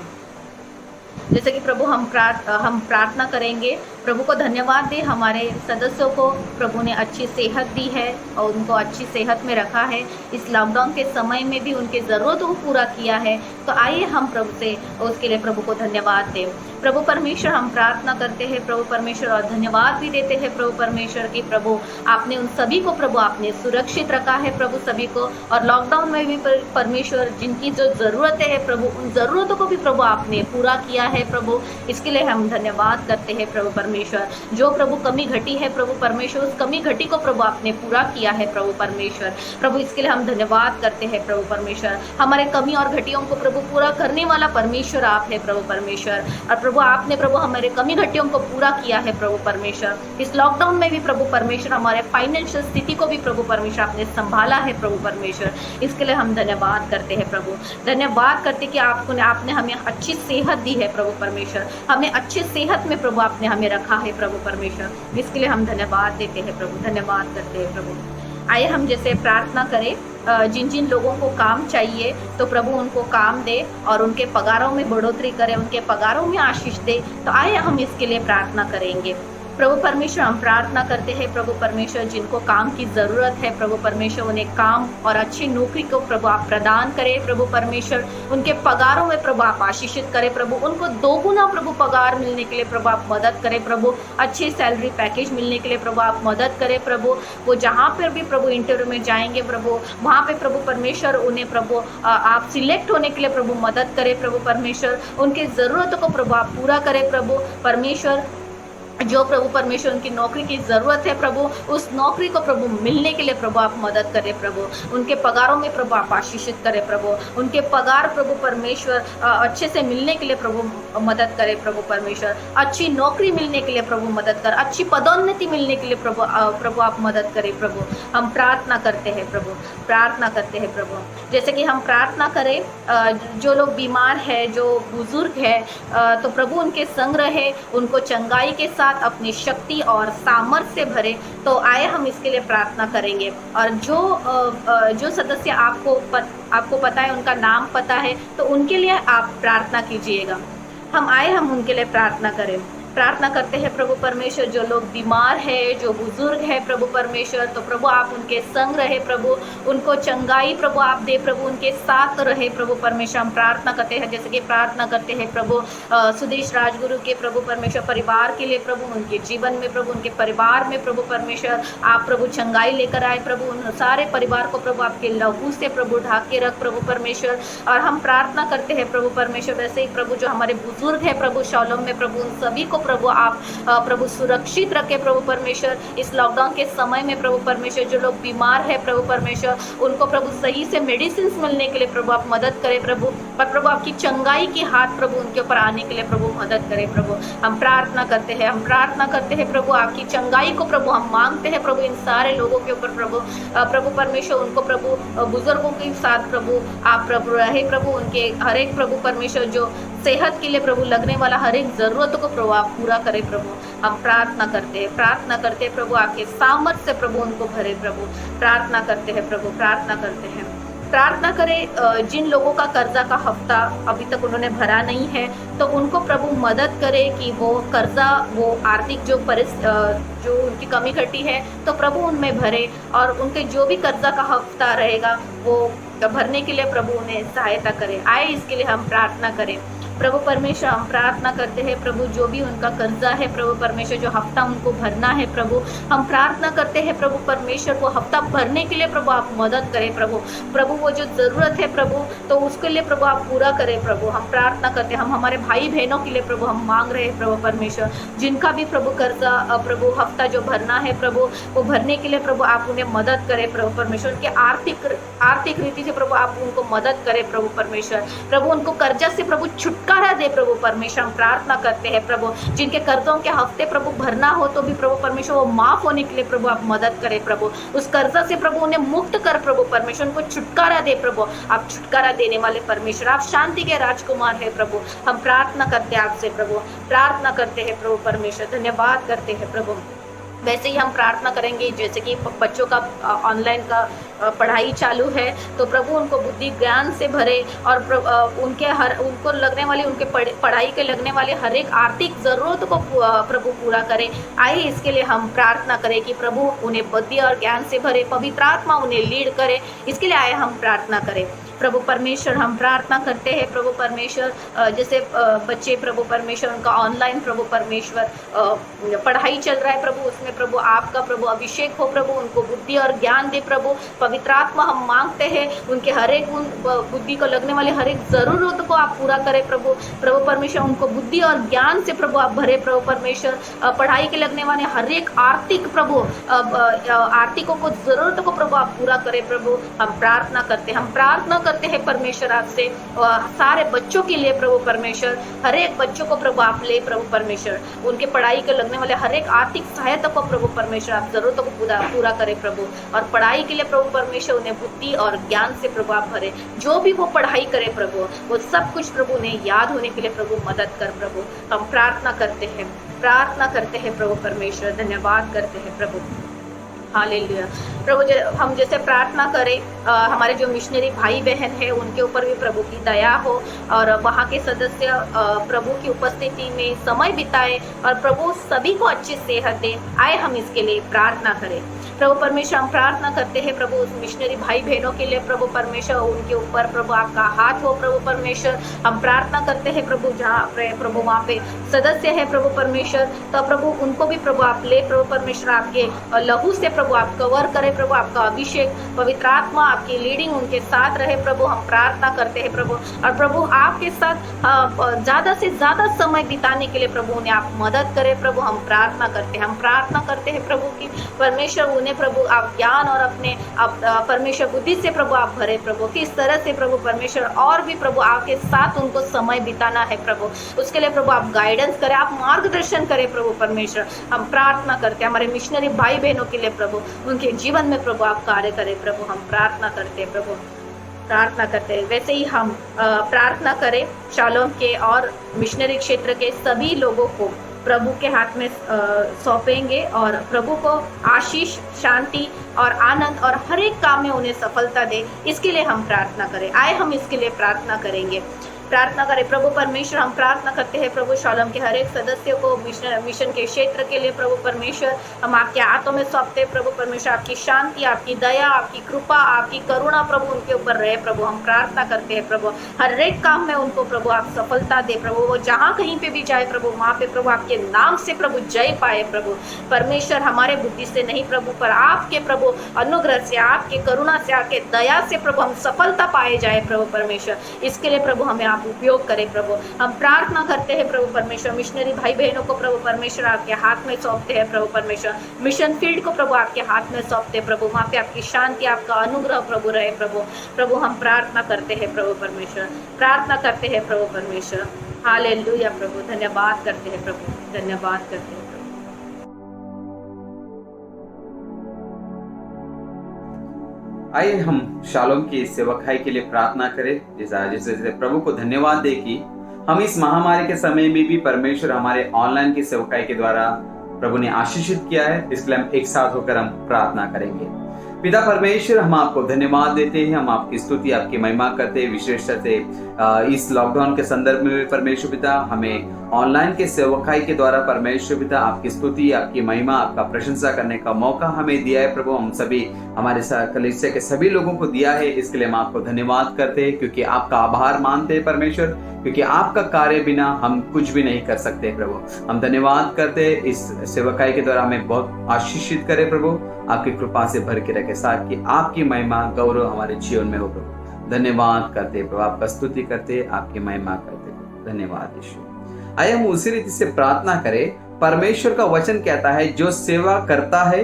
जैसे कि प्रभु हम प्रार्थना करेंगे। प्रभु को धन्यवाद दे, हमारे सदस्यों को प्रभु ने अच्छी सेहत दी है और उनको अच्छी सेहत में रखा है। इस लॉकडाउन के समय में भी उनकी ज़रूरतों को पूरा किया है। तो आइए हम प्रभु से उसके लिए प्रभु को धन्यवाद दें। प्रभु परमेश्वर, हम प्रार्थना करते हैं प्रभु परमेश्वर और धन्यवाद भी देते हैं प्रभु परमेश्वर की प्रभु आपने उन सभी को प्रभु आपने सुरक्षित रखा है प्रभु सभी को, और लॉकडाउन में भी परमेश्वर जिनकी जो ज़रूरतें हैं प्रभु, उन ज़रूरतों को भी प्रभु आपने पूरा किया है प्रभु। इसके लिए हम धन्यवाद करते हैं प्रभु परमेश्वर। जो प्रभु कमी घटी है प्रभु परमेश्वर, उस कमी घटी को प्रभु आपने पूरा किया है प्रभु परमेश्वर। प्रभु इसके लिए हम धन्यवाद करते हैं प्रभु परमेश्वर। हमारे कमी और घटियों को प्रभु पूरा करने वाला परमेश्वर आप है प्रभु परमेश्वर, और प्रभु आपने प्रभु हमारे कमी घटियों को पूरा किया है प्रभु परमेश्वर। इस लॉकडाउन में भी प्रभु परमेश्वर हमारे फाइनेंशियल स्थिति को भी प्रभु परमेश्वर आपने संभाला है प्रभु परमेश्वर। इसके लिए हम धन्यवाद करते हैं प्रभु, धन्यवाद करते कि आपने हमें अच्छी सेहत दी है प्रभु परमेश्वर, हमें अच्छी सेहत में प्रभु आपने हमें रखा है प्रभु परमेश्वर। इसके लिए हम धन्यवाद देते हैं प्रभु, धन्यवाद करते हैं प्रभु। आइए हम जैसे प्रार्थना करें, जिन जिन लोगों को काम चाहिए तो प्रभु उनको काम दे और उनके पगारों में बढ़ोतरी करे, उनके पगारों में आशीष दे। तो आइए हम इसके लिए प्रार्थना करेंगे। प्रभु परमेश्वर, हम प्रार्थना करते हैं प्रभु परमेश्वर, जिनको काम की ज़रूरत है प्रभु परमेश्वर, उन्हें काम और अच्छी नौकरी को प्रभु आप प्रदान करें प्रभु परमेश्वर। उनके पगारों में प्रभु आप आशीषित करें प्रभु, उनको दोगुना प्रभु पगार मिलने के लिए प्रभु आप मदद करें प्रभु, अच्छी सैलरी पैकेज मिलने के लिए प्रभु आप मदद करें प्रभु। वो जहाँ पर भी प्रभु इंटरव्यू में जाएंगे प्रभु, वहाँ पे प्रभु परमेश्वर उन्हें प्रभु आप सिलेक्ट होने के लिए प्रभु मदद करें प्रभु परमेश्वर। उनके ज़रूरतों को प्रभु आप पूरा करें प्रभु परमेश्वर। जो प्रभु परमेश्वर उनकी नौकरी की ज़रूरत है प्रभु, उस नौकरी को प्रभु मिलने के लिए प्रभु आप मदद करें प्रभु। उनके पगारों में प्रभु आप आशीषित करें प्रभु, उनके पगार प्रभु परमेश्वर अच्छे से मिलने के लिए प्रभु मदद करें प्रभु परमेश्वर। अच्छी नौकरी मिलने के लिए प्रभु मदद कर, अच्छी पदोन्नति मिलने के लिए प्रभु आप मदद करें प्रभु। हम प्रार्थना करते हैं प्रभु, प्रार्थना करते हैं प्रभु। जैसे कि हम प्रार्थना करें, जो लोग बीमार है, जो बुजुर्ग है, तो प्रभु उनके संग रहे, उनको चंगाई के साथ अपनी शक्ति और सामर्थ्य भरे। तो आए हम इसके लिए प्रार्थना करेंगे। और जो सदस्य आपको पता है, उनका नाम पता है, तो उनके लिए आप प्रार्थना कीजिएगा। हम उनके लिए प्रार्थना करें। प्रार्थना करते हैं प्रभु परमेश्वर, जो लोग बीमार है, जो बुजुर्ग है प्रभु परमेश्वर, तो प्रभु आप उनके संग रहे प्रभु, उनको चंगाई प्रभु आप दे प्रभु, उनके साथ रहे प्रभु परमेश्वर। हम प्रार्थना करते हैं, जैसे कि प्रार्थना करते हैं प्रभु सुदेश राजगुरु के प्रभु परमेश्वर परिवार के लिए प्रभु, उनके जीवन में प्रभु, उनके परिवार में प्रभु परमेश्वर आप प्रभु चंगाई लेकर आए प्रभु। उन सारे परिवार को प्रभु आपके लहू से प्रभु ढाक के रख प्रभु परमेश्वर। और हम प्रार्थना करते हैं प्रभु परमेश्वर, वैसे ही प्रभु जो हमारे बुजुर्ग है प्रभु शालोम में प्रभु, उन सभी को प्रभु आप प्रभु सुरक्षित रखे प्रभु परमेश्वर। इस लॉकडाउन के समय में प्रभु परमेश्वर, जो लोग बीमार है प्रभु परमेश्वर, उनको प्रभु सही से मेडिसिन मिलने के लिए प्रभु आप मदद करें प्रभु। और प्रभु आपकी चंगाई की हाथ प्रभु उनके ऊपर आने के लिए प्रभु मदद करें प्रभु। हम प्रार्थना करते हैं, हम प्रार्थना करते हैं प्रभु, आपकी चंगाई को प्रभु हम मांगते हैं प्रभु इन सारे लोगों के ऊपर प्रभु परमेश्वर। उनको प्रभु बुजुर्गों के साथ प्रभु आप प्रभु रहे प्रभु, उनके हर एक प्रभु परमेश्वर जो सेहत के लिए प्रभु लगने वाला हर एक ज़रूरतों को प्रभु आप पूरा करें प्रभु। हम प्रार्थना करते हैं प्रभु, आपके सामर्थ्य से प्रभु उनको भरे प्रभु। प्रार्थना करते हैं प्रभु, प्रार्थना करते हैं। प्रार्थना करें, जिन लोगों का कर्जा का हफ्ता अभी तक उन्होंने भरा नहीं है, तो उनको प्रभु मदद करे कि वो कर्जा, वो आर्थिक जो उनकी कमी घटी है, तो प्रभु उनमें भरे, और उनके जो भी कर्जा का हफ्ता रहेगा वो भरने के लिए प्रभु उन्हें सहायता करे। आए इसके लिए हम प्रार्थना करें। प्रभु परमेश्वर हम प्रार्थना करते हैं प्रभु, जो भी उनका कर्जा है प्रभु परमेश्वर, जो हफ्ता उनको भरना है प्रभु, हम प्रार्थना करते हैं प्रभु परमेश्वर, वो हफ्ता भरने के लिए प्रभु आप मदद करें प्रभु। प्रभु वो जो ज़रूरत है प्रभु, तो उसके लिए प्रभु आप पूरा करें प्रभु। हम प्रार्थना करते हैं, हम हमारे भाई बहनों के लिए प्रभु हम मांग रहे हैं प्रभु परमेश्वर, जिनका भी प्रभु कर्जा प्रभु हफ्ता जो भरना है प्रभु, वो भरने के लिए प्रभु आप उन्हें मदद करें प्रभु परमेश्वर। उनके आर्थिक रीति से प्रभु आप उनको मदद करें प्रभु परमेश्वर। प्रभु उनको कर्जा से प्रभु छुटकारा दे प्रभु परमेश्वर। हम प्रार्थना करते हैं प्रभु, जिनके कर्जों के हफ्ते प्रभु भरना हो तो भी प्रभु परमेश्वर वो माफ होने के लिए प्रभु आप मदद करें प्रभु। उस कर्जा से प्रभु उन्हें मुक्त कर प्रभु परमेश्वर, उनको छुटकारा दे प्रभु। आप छुटकारा देने वाले परमेश्वर, आप शांति के राजकुमार है प्रभु। हम प्रार्थना करते हैं आपसे प्रभु, प्रार्थना करते हैं प्रभु परमेश्वर, धन्यवाद करते हैं प्रभु। वैसे ही हम प्रार्थना करेंगे, जैसे कि बच्चों का ऑनलाइन का पढ़ाई चालू है, तो प्रभु उनको बुद्धि ज्ञान से भरे और उनको लगने वाली, उनके पढ़ाई के लगने वाले हर एक आर्थिक ज़रूरत को प्रभु पूरा करे। आइए इसके लिए हम प्रार्थना करें कि प्रभु उन्हें बुद्धि और ज्ञान से भरे, पवित्र आत्मा उन्हें लीड करे। इसके लिए आए हम प्रार्थना करें। प्रभु परमेश्वर हम प्रार्थना करते हैं प्रभु परमेश्वर, जैसे बच्चे प्रभु परमेश्वर उनका ऑनलाइन प्रभु परमेश्वर पढ़ाई चल रहा है प्रभु, उसमें प्रभु आपका प्रभु अभिषेक हो प्रभु, उनको बुद्धि और ज्ञान दे प्रभु। पवित्र आत्मा हम मांगते हैं, उनके हर एक बुद्धि को लगने वाले हर एक ज़रूरत को आप पूरा करें प्रभु। प्रभु परमेश्वर उनको बुद्धि और ज्ञान से प्रभु आप भरे प्रभु परमेश्वर। पढ़ाई के लगने वाले हर एक आर्थिक प्रभु आर्थिकों को ज़रूरत को प्रभु आप पूरा करें प्रभु। हम प्रार्थना करते हैं, हम प्रार्थना करते हैं परमेश्वर आपसे सारे बच्चों के लिए प्रभु परमेश्वर, हर एक बच्चों को प्रभु आप ले प्रभु परमेश्वर। उनके पढ़ाई के लगने वाले हर एक आर्थिक सहायता को प्रभु परमेश्वर आप जरूरतों को पूरा करें प्रभु। और पढ़ाई के लिए प्रभु परमेश्वर उन्हें बुद्धि और ज्ञान से प्रभु आप भरे। जो भी वो पढ़ाई करे प्रभु, वो सब कुछ प्रभु उन्हें याद होने के लिए प्रभु मदद कर प्रभु। हम प्रार्थना करते हैं प्रभु परमेश्वर, धन्यवाद करते हैं प्रभु। हालेलुया प्रभु। हम जैसे प्रार्थना करें, हमारे जो मिशनरी भाई बहन है उनके ऊपर भी प्रभु की दया हो और वहाँ के सदस्य प्रभु की उपस्थिति में समय बिताए और प्रभु सभी को अच्छी सेहत दे। आए हम इसके लिए प्रार्थना करें। प्रभु परमेश्वर हम प्रार्थना करते हैं प्रभु उस मिशनरी भाई बहनों के लिए प्रभु परमेश्वर, उनके ऊपर प्रभु आपका हाथ हो प्रभु परमेश्वर। हम प्रार्थना करते हैं प्रभु जहाँ प्रभु वहाँ पे सदस्य है प्रभु परमेश्वर, तो प्रभु उनको भी प्रभु आप ले प्रभु परमेश्वर, आपके लहू से प्रभु आप कवर करें प्रभु। आपका अभिषेक पवित्र आत्मा आपकी लीडिंग उनके साथ रहे प्रभु। हम प्रार्थना करते हैं प्रभु, और प्रभु आपके साथ ज़्यादा से ज़्यादा समय बिताने के लिए प्रभु उन्हें आप मदद करें प्रभु। हम प्रार्थना करते हैं प्रभु की परमेश्वर उन्हें प्रभु आप ज्ञान और अपने परमेश्वर बुद्धि से प्रभु आप भरे प्रभु। किस तरह से प्रभु परमेश्वर और भी प्रभु आपके साथ उनको समय बिताना है प्रभु, उसके लिए प्रभु आप गाइडेंस करें, आप मार्गदर्शन करें प्रभु परमेश्वर। हम प्रार्थना करते हैं हमारे मिशनरी भाई बहनों के लिए प्रभु, उनके जीवन में प्रभु आप कार्य करें प्रभु। हम प्रार्थना करते हैं प्रभु, प्रार्थना करते हैं। वैसे ही हम प्रार्थना करें शालोम के और मिशनरी क्षेत्र के सभी लोगों को प्रभु के हाथ में सौंपेंगे और प्रभु को आशीष, शांति और आनंद और हर एक काम में उन्हें सफलता दे। इसके लिए हम प्रार्थना करें। आए हम इसके लिए प्रार्थना करेंगे, प्रार्थना करें। प्रभु परमेश्वर हम प्रार्थना करते हैं प्रभु शालोम के हर एक सदस्य को, मिशन के क्षेत्र के लिए प्रभु परमेश्वर हम आपके हाथों में सौंपते हैं प्रभु परमेश्वर। आपकी शांति, आपकी दया, आपकी कृपा, आपकी करुणा प्रभु उनके ऊपर रहे प्रभु। हम प्रार्थना करते हैं प्रभु हर एक काम में उनको प्रभु आप सफलता दे प्रभु। वो जहाँ कहीं पे भी जाए प्रभु, वहाँ पे प्रभु आपके नाम से प्रभु जय पाए प्रभु परमेश्वर। हमारे बुद्धि से नहीं प्रभु, पर आपके प्रभु अनुग्रह से, आपके करुणा से, आपके दया से प्रभु हम सफलता पाए जाए प्रभु परमेश्वर। इसके लिए प्रभु हमें उपयोग करें प्रभु। हम प्रार्थना करते हैं प्रभु परमेश्वर मिशनरी भाई बहनों को प्रभु परमेश्वर आपके हाथ में सौंपते हैं प्रभु परमेश्वर। मिशन फील्ड को प्रभु आपके हाथ में सौंपते हैं प्रभु। वहाँ पे आपकी शांति, आपका अनुग्रह प्रभु रहे प्रभु। प्रभु हम प्रार्थना करते हैं प्रभु परमेश्वर, प्रार्थना करते हैं प्रभु परमेश्वर। हालेलुया प्रभु, धन्यवाद करते हैं प्रभु, धन्यवाद करते हैं। आइए हम शालोम की सेवकाई के लिए प्रार्थना करें। जैसे प्रभु को धन्यवाद दे कि हम इस महामारी के समय में भी परमेश्वर हमारे ऑनलाइन की सेवकाई के द्वारा प्रभु ने आशीषित किया है। इसके लिए हम एक साथ होकर हम प्रार्थना करेंगे। पिता परमेश्वर, हम आपको धन्यवाद देते हैं, हम आपकी स्तुति, आपकी महिमा करते हैं। विशेषता से इस लॉकडाउन के संदर्भ में परमेश्वर पिता हमें ऑनलाइन के सेवकाई के द्वारा परमेश्वर पिता आपकी स्तुति, आपकी महिमा, आपका प्रशंसा करने का मौका हमें दिया है प्रभु। हम सभी हमारे कलीसिया के सभी लोगों को दिया है, इसके लिए हम आपको धन्यवाद करते हैं, क्योंकि आपका आभार मानते हैं परमेश्वर, क्योंकि आपका कार्य बिना हम कुछ भी नहीं कर सकते प्रभु। हम धन्यवाद करते हैं, इस सेवकाई के द्वारा हमें बहुत आशीषित करे प्रभु, आपकी कृपा से भर के रखे, साथ कि आपकी महिमा गौरव हमारे जीवन में हो प्रभु। धन्यवाद करते प्रभु, आपका स्तुति करते, आपकी महिमा करते। धन्यवाद यीशु। आइए हम उसी रीति से प्रार्थना करें। परमेश्वर का वचन कहता है, जो सेवा करता है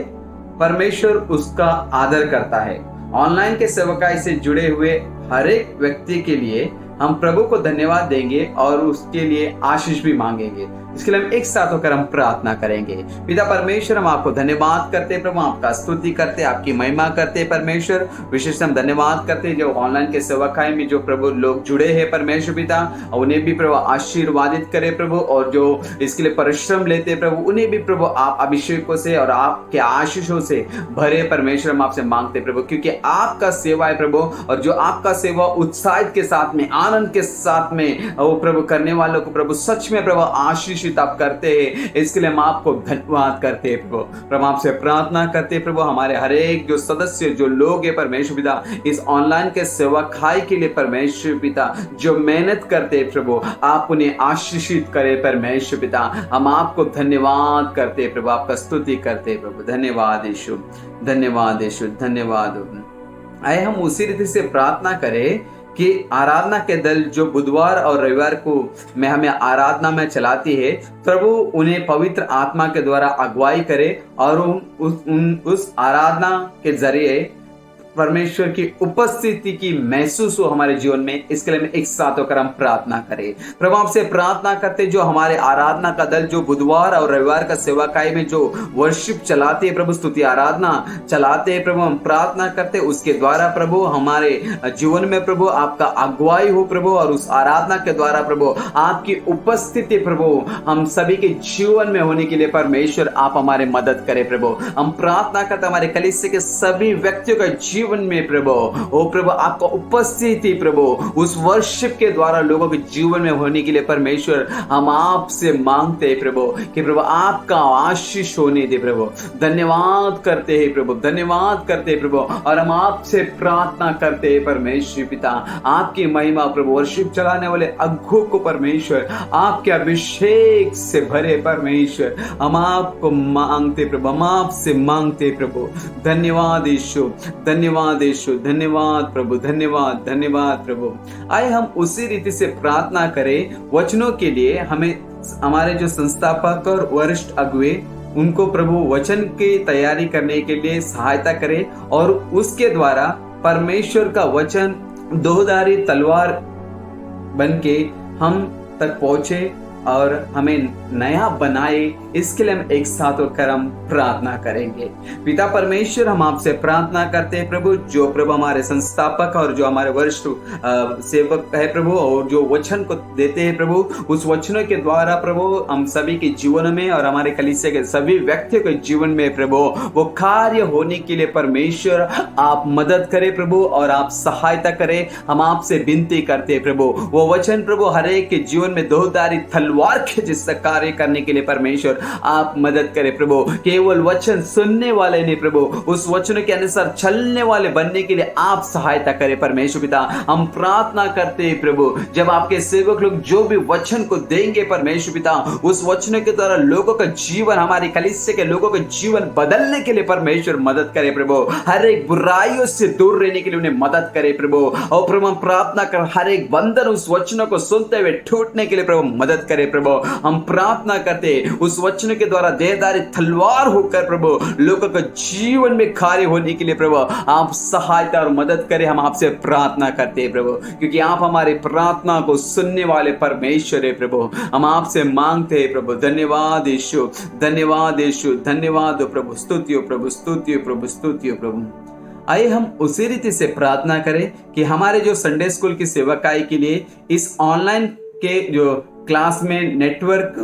परमेश्वर उसका आदर करता है। ऑनलाइन के सेवकाई से जुड़े हुए हर एक व्यक्ति के लिए हम प्रभु को धन्यवाद देंगे और उसके लिए आशीष भी मांगेंगे। इसके लिए हम एक साथ होकर हम प्रार्थना करेंगे। पिता परमेश्वर, हम आपको धन्यवाद करते प्रभु, आपका स्तुति करते, आपकी महिमा करते परमेश्वर। विशेष हम धन्यवाद करते जो ऑनलाइन के सेवकाई में जो प्रभु लोग जुड़े हैं परमेश्वर पिता, उन्हें भी प्रभु आशीर्वादित करे प्रभु, और जो इसके लिए परिश्रम लेते प्रभु उन्हें भी प्रभु आप अभिषेकों से और आपके आशीषों से भरे परमेश्वर। हम आपसे मांगते प्रभु, क्योंकि आपका सेवा है प्रभु, और जो आपका सेवा उत्साहित के साथ में, आनंद के साथ में वो प्रभु करने वालों को प्रभु सच में प्रभु आशीष आप करते हैं। इसके लिए हम आपको धन्यवाद करते हैं प्रभु। प्रभु आपसे प्रार्थना करते प्रभु, हमारे हर एक जो सदस्य जो लोग हैं परमेश्वर पिता, इस ऑनलाइन के सेवकाई के लिए परमेश्वर पिता जो मेहनत करते हैं प्रभु, आप उन्हें आशीषित करें परमेश्वर पिता। हम आपको धन्यवाद करते प्रभु, आपका स्तुति करते प्रभु। धन्यवाद यीशु, धन्यवाद यीशु, धन्यवाद। आए हम उसी रीति से प्रार्थना करें कि आराधना के दल जो बुधवार और रविवार को में हमें आराधना में चलाती है, प्रभु उन्हें पवित्र आत्मा के द्वारा अगुवाई करे और उस आराधना के जरिए परमेश्वर की उपस्थिति की महसूस हो हमारे जीवन में। इसके लिए एक साथ होकर हम प्रार्थना करें। प्रभु आपसे प्रार्थना करते, जो हमारे आराधना का दल जो बुधवार और रविवार का सेवाकाई में जो वर्शिप चलाते हैं प्रभु, स्तुति आराधना चलाते हैं प्रभु, हम प्रार्थना करते उसके द्वारा प्रभु हमारे जीवन में प्रभु आपका अगुवाई हो प्रभु, और उस आराधना के द्वारा प्रभु आपकी उपस्थिति प्रभु हम सभी के जीवन में होने के लिए परमेश्वर आप हमारे मदद करें प्रभु। हम प्रार्थना करते हमारे कलीसिया के सभी व्यक्तियों का जीवन में प्रभु ओ प्रभु आपका उपस्थिति प्रभु उस वर्शिप के द्वारा लोगों के जीवन में होने के लिए परमेश्वर हम आपसे मांगते हैं प्रभु कि प्रभु आपका आशीष होने दे प्रभु। धन्यवाद करते हैं प्रभु, धन्यवाद करते हैं प्रभु, और हम आपसे प्रार्थना करते हैं परमेश्वर पिता, आपकी महिमा प्रभु वर्शिप चलाने वाले अगुओं को परमेश्वर आपके अभिषेक से भरे परमेश्वर हम आपको मांगते प्रभु, हम आपसे मांगते प्रभु। धन्यवाद यीशु, धन्यवाद यीशु, धन्यवाद प्रभु, धन्यवाद, धन्यवाद प्रभु। आए हम उसी रीति से प्रार्थना करें वचनों के लिए। हमें हमारे जो संस्थापक और वरिष्ठ अगुए उनको प्रभु वचन की तैयारी करने के लिए सहायता करे, और उसके द्वारा परमेश्वर का वचन दोधारी तलवार बनके हम तक पहुंचे और हमें नया बनाए। इसके लिए हम एक साथ होकर हम प्रार्थना करेंगे। पिता परमेश्वर, हम आपसे प्रार्थना करते हैं प्रभु, जो प्रभु हमारे संस्थापक और जो हमारे वरिष्ठ सेवक है प्रभु, और जो वचन को देते हैं प्रभु, उस वचनों के द्वारा प्रभु हम सभी के जीवन में और हमारे कलीसिया के सभी व्यक्तियों के जीवन में प्रभु वो कार्य होने के लिए परमेश्वर आप मदद करें प्रभु, और आप सहायता करें। हम आपसे विनती करते हैं प्रभु, वो वचन प्रभु हर एक के जीवन में दोधारी तलवार के जिससे कार्य करने के लिए परमेश्वर आप मदद करें प्रभु। केवल वचन सुनने वाले नहीं प्रभु, उस वचन के अनुसार चलने वाले बनने के लिए आप सहायता करें परमेश्वर पिता। हम प्रार्थना करते हैं प्रभु, जब आपके सेवक लोग जो भी वचन को देंगे परमेश्वर पिता, उस वचन के द्वारा लोगों का जीवन, हमारी कलीसिया के लोगों का जीवन बदलने के लिए परमेश्वर मदद करे प्रभु। हर एक बुराइयों से दूर रहने के लिए उन्हें मदद करे प्रभु। और प्रभु हम प्रार्थना कर हर एक बंधन उस वचनों को सुनते हुए टूटने के लिए प्रभु मदद करे प्रभु। हम प्रार्थना करते उस वचन के द्वारा देहधारी तलवार होकर प्रभु लोगों के जीवन में कार्य होने के लिए प्रभु आप सहायता और मदद करें। हम आपसे प्रार्थना करते हैं प्रभु, क्योंकि आप हमारे प्रार्थना को सुनने वाले परमेश्वर है प्रभु। हम आपसे मांगते हैं प्रभु। धन्यवाद यीशु, धन्यवाद यीशु, धन्यवाद प्रभु। स्तुति हो प्रभु, स्तुति हो प्रभु, स्तुति हो प्रभु। आइए हम उसी रीति से प्रार्थना करें कि हमारे जो संडे स्कूल की सेवकाई के लिए इस ऑनलाइन के जो क्लास में नेटवर्क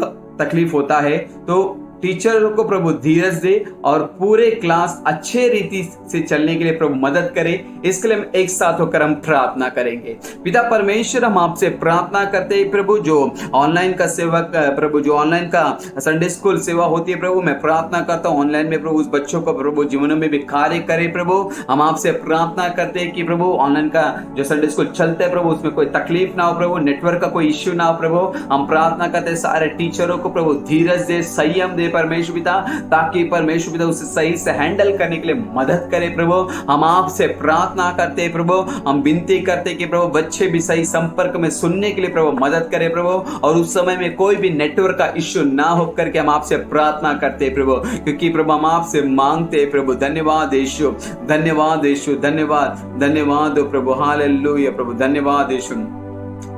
तकलीफ होता है, तो टीचर को प्रभु धीरज दे और पूरे क्लास अच्छे रीति से चलने के लिए प्रभु मदद करे। इसके लिए हम एक साथ होकर हम प्रार्थना करेंगे। पिता परमेश्वर, हम आपसे प्रार्थना करते हैं प्रभु, जो ऑनलाइन का सेवक प्रभु, जो ऑनलाइन का संडे स्कूल सेवा होती है प्रभु, मैं प्रार्थना करता हूँ ऑनलाइन में प्रभु उस बच्चों को प्रभु जीवन में भी कार्य करे प्रभु। हम आपसे प्रार्थना करते हैं कि प्रभु ऑनलाइन का जो संडे स्कूल चलता है प्रभु उसमें कोई तकलीफ ना हो प्रभु, नेटवर्क का कोई इश्यू ना हो प्रभु। हम प्रार्थना करते हैं सारे टीचरों को प्रभु धीरज दे, संयम दे परमेश्वर पिता, ताकि परमेश्वर पिता उसे सही से हैंडल करने के लिए मदद करे प्रभु। हम आपसे प्रार्थना करते हैं प्रभु, हम विनती करते हैं कि प्रभु बच्चे भी सही संपर्क में सुनने के लिए प्रभु मदद करे प्रभु, और उस समय में कोई भी नेटवर्क का इश्यू ना हो करके हम आपसे प्रार्थना करते हैं प्रभु, क्योंकि प्रभु हम आपसे मांगते हैं प्रभु। धन्यवाद यीशु, धन्यवाद यीशु, धन्यवाद, धन्यवाद हो प्रभु, हालेलुया प्रभु, धन्यवाद यीशु।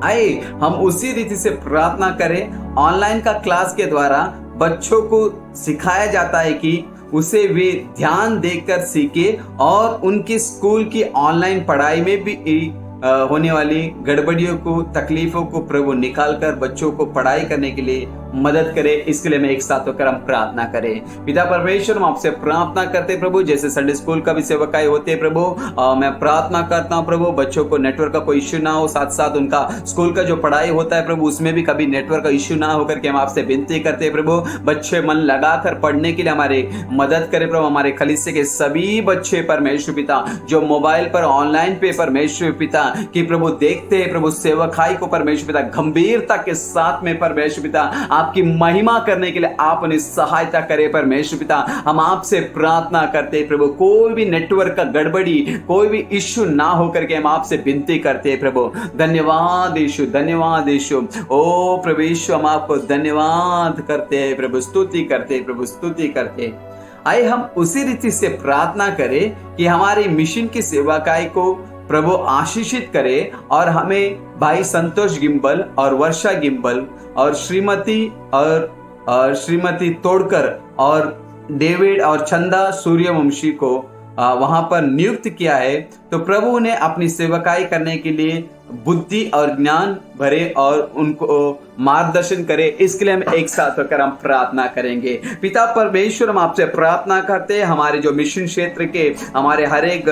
आइए हम उसी रीति से प्रार्थना करें। ऑनलाइन का क्लास के द्वारा बच्चों को सिखाया जाता है कि उसे वे ध्यान देकर सीखे और उनकी स्कूल की ऑनलाइन पढ़ाई में भी होने वाली गड़बड़ियों को, तकलीफों को प्रभु निकाल कर बच्चों को पढ़ाई करने के लिए मदद करे। इसके लिए मैं एक साथ होकर हम प्रार्थना करें। पिता परमेश्वर, हम आपसे प्रार्थना करते प्रभु, जैसे संडे स्कूल का भी सेवकाई होते हैं प्रभु, मैं प्रार्थना करता हूँ प्रभु बच्चों को नेटवर्क का कोई इश्यू ना हो, साथ साथ उनका स्कूल का जो पढ़ाई होता है प्रभु उसमें भी कभी नेटवर्क का इश्यू ना होकर के हम आपसे विनती करते हैं प्रभु, बच्चे मन लगाकर पढ़ने के लिए हमारे मदद करे प्रभु। हमारे कलीसिया के सभी बच्चे परमेश्वर पिता जो मोबाइल पर ऑनलाइन पे परमेश्वर पिता कि प्रभु देखते हैं प्रभु सेवकाई को परमेश्वर पिता गंभीरता के साथ में परमेश्वर पिता आपकी महिमा करने के लिए आप उन्हें सहायता करें परमेश्वर पिता। हम आपसे प्रार्थना करते हैं प्रभु, कोई भी नेटवर्क का गड़बड़ी, कोई भी इश्यू ना हो करके हम आपसे विनती करते हैं प्रभु। धन्यवाद यीशु, धन्यवाद यीशु, ओ प्रभु यीशु, हम आपको धन्यवाद करते हैं प्रभु, स्तुति करते हैं प्रभु, स्तुति करते हैं। आइए हम उसी रीति से प्रार्थना करें कि हमारी मिशन की सेवकाई को प्रभु आशीषित करे और हमें भाई संतोष गिम्बल और वर्षा गिम्बल और श्रीमती तोड़कर और डेविड और चंदा सूर्यवंशी को वहां पर नियुक्त किया है, तो प्रभु ने अपनी सेवकाई करने के लिए बुद्धि और ज्ञान भरे और उनको मार्गदर्शन करे। इसके लिए हम एक साथ होकर हम प्रार्थना करेंगे। पिता परमेश्वर, हम आपसे प्रार्थना करते हैं हमारे जो मिशन क्षेत्र के हमारे हर एक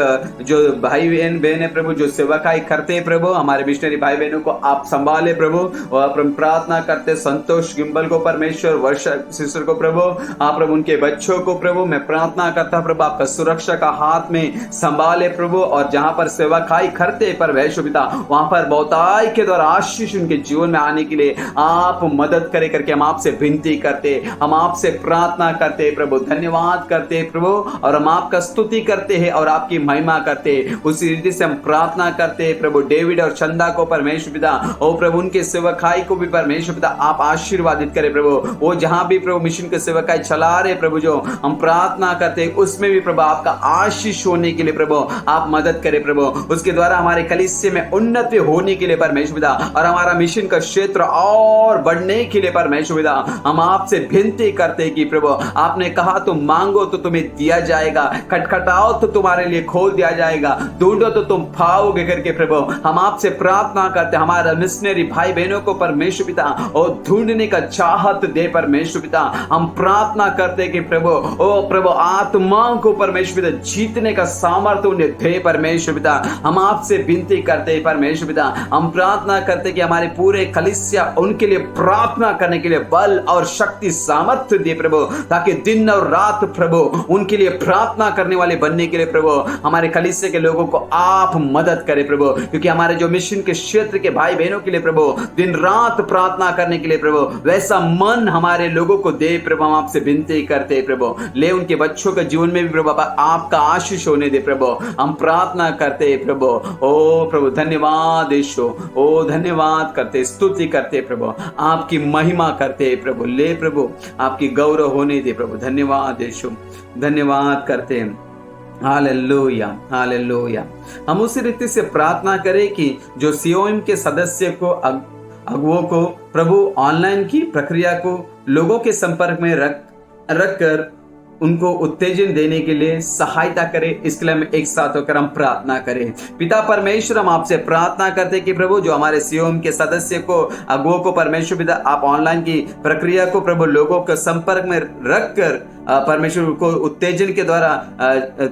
जो भाई बहन है प्रभु जो सेवकाई करते हैं प्रभु, हमारे मिशनरी भाई बहनों को आप संभाले प्रभु। और प्रार्थना करते संतोष गिम्बल को परमेश्वर, वर्षा सिस्टर को प्रभु, आप प्रभु उनके बच्चों को प्रभु मैं प्रार्थना करता प्रभु आपका सुरक्षा का हाथ में संभाले प्रभु, और जहां पर सेवकाई करते परमेश्वर पिता वहां पर बहुताई के द्वारा आशीष उनके जीवन में आने के लिए आप मदद करे करके हम आपसे विनती करते, हम आपसे प्रार्थना करते प्रभु, धन्यवाद करते प्रभु, और हम आपका स्तुति करते हैं और आपकी महिमा करते। उसी रीति से हम प्रार्थना करते प्रभु डेविड और चंदा को परमेश्वर पिता, ओ प्रभु उनके सेवकाई को भी परमेश्वर पिता आप आशीर्वादित करें प्रभु। वो जहां भी प्रभु मिशन के सेवकाई चला रहे प्रभु, जो हम प्रार्थना करते उसमें भी प्रभु आपका आशीष होने के लिए प्रभु आप मदद करें प्रभु। उसके द्वारा हमारे कलीसिया में उन्नति होने के लिए परमेश्वर पिता और हमारा मिशन का क्षेत्र और बढ़ने के लिए परमेश्वर पिता हम आपसे विनती करते कि प्रभु आपने कहा तुम मांगो तो तुम्हें दिया जाएगा, खटखटाओ तो तुम्हारे लिए खोल दिया जाएगा, ढूंढो तो तुम पाओगे करके प्रभु हम आपसे प्रार्थना करते। हमारा मिशनरी भाई बहनों को परमेश्वर पिता और ढूंढने का चाहत दे परमेश्वर पिता। हम प्रार्थना करते कि प्रभु ओ प्रभु आत्माओं को परमेश्वर पिता जीतने का सामर्थ्य उन्हें दे परमेश्वर पिता। हम आपसे विनती करते परमेश्वर पिता, हम प्रार्थना करते कि हमारे पूरे कलीसिया उनके लिए प्रार्थना करने के लिए बल और शक्ति सामर्थ्य दे प्रभु, ताकि दिन और रात प्रभु उनके लिए प्रार्थना करने वाले बनने के लिए प्रभु हमारे कलीसिया के लोगों को आप मदद करें प्रभु। क्योंकि हमारे जो मिशन के क्षेत्र के भाई बहनों के लिए प्रभु दिन रात प्रार्थना करने के लिए प्रभु वैसा मन हमारे लोगों को दे प्रभु। हम आपसे विनती करते प्रभु, ले उनके बच्चों के जीवन में भी प्रभु आपका आशीष होने दे प्रभु। हम प्रार्थना करते प्रभु, ओ प्रभु धन्यवाद यीशु, ओ धन्यवाद करते, स्तुति करते प्रभु, आपकी महिमा करते प्रभु। ले प्रभु आपकी गौरव होने दे प्रभु। धन्यवाद यीशु, धन्यवाद करते हैं। Hallelujah, hallelujah. हम उसी रीति से प्रार्थना करें कि जो सीओएम के सदस्य को अगुओं को प्रभु ऑनलाइन की प्रक्रिया को लोगों के संपर्क में रख कर उनको उत्तेजन देने के लिए सहायता करे, इसके लिए हम एक साथ होकर हम प्रार्थना करें। पिता परमेश्वर, हम आपसे प्रार्थना करते कि प्रभु जो हमारे सीओएम के सदस्य को, अगुओं को परमेश्वर पिता आप ऑनलाइन की प्रक्रिया को प्रभु लोगों के संपर्क में रखकर परमेश्वर को उत्तेजन के द्वारा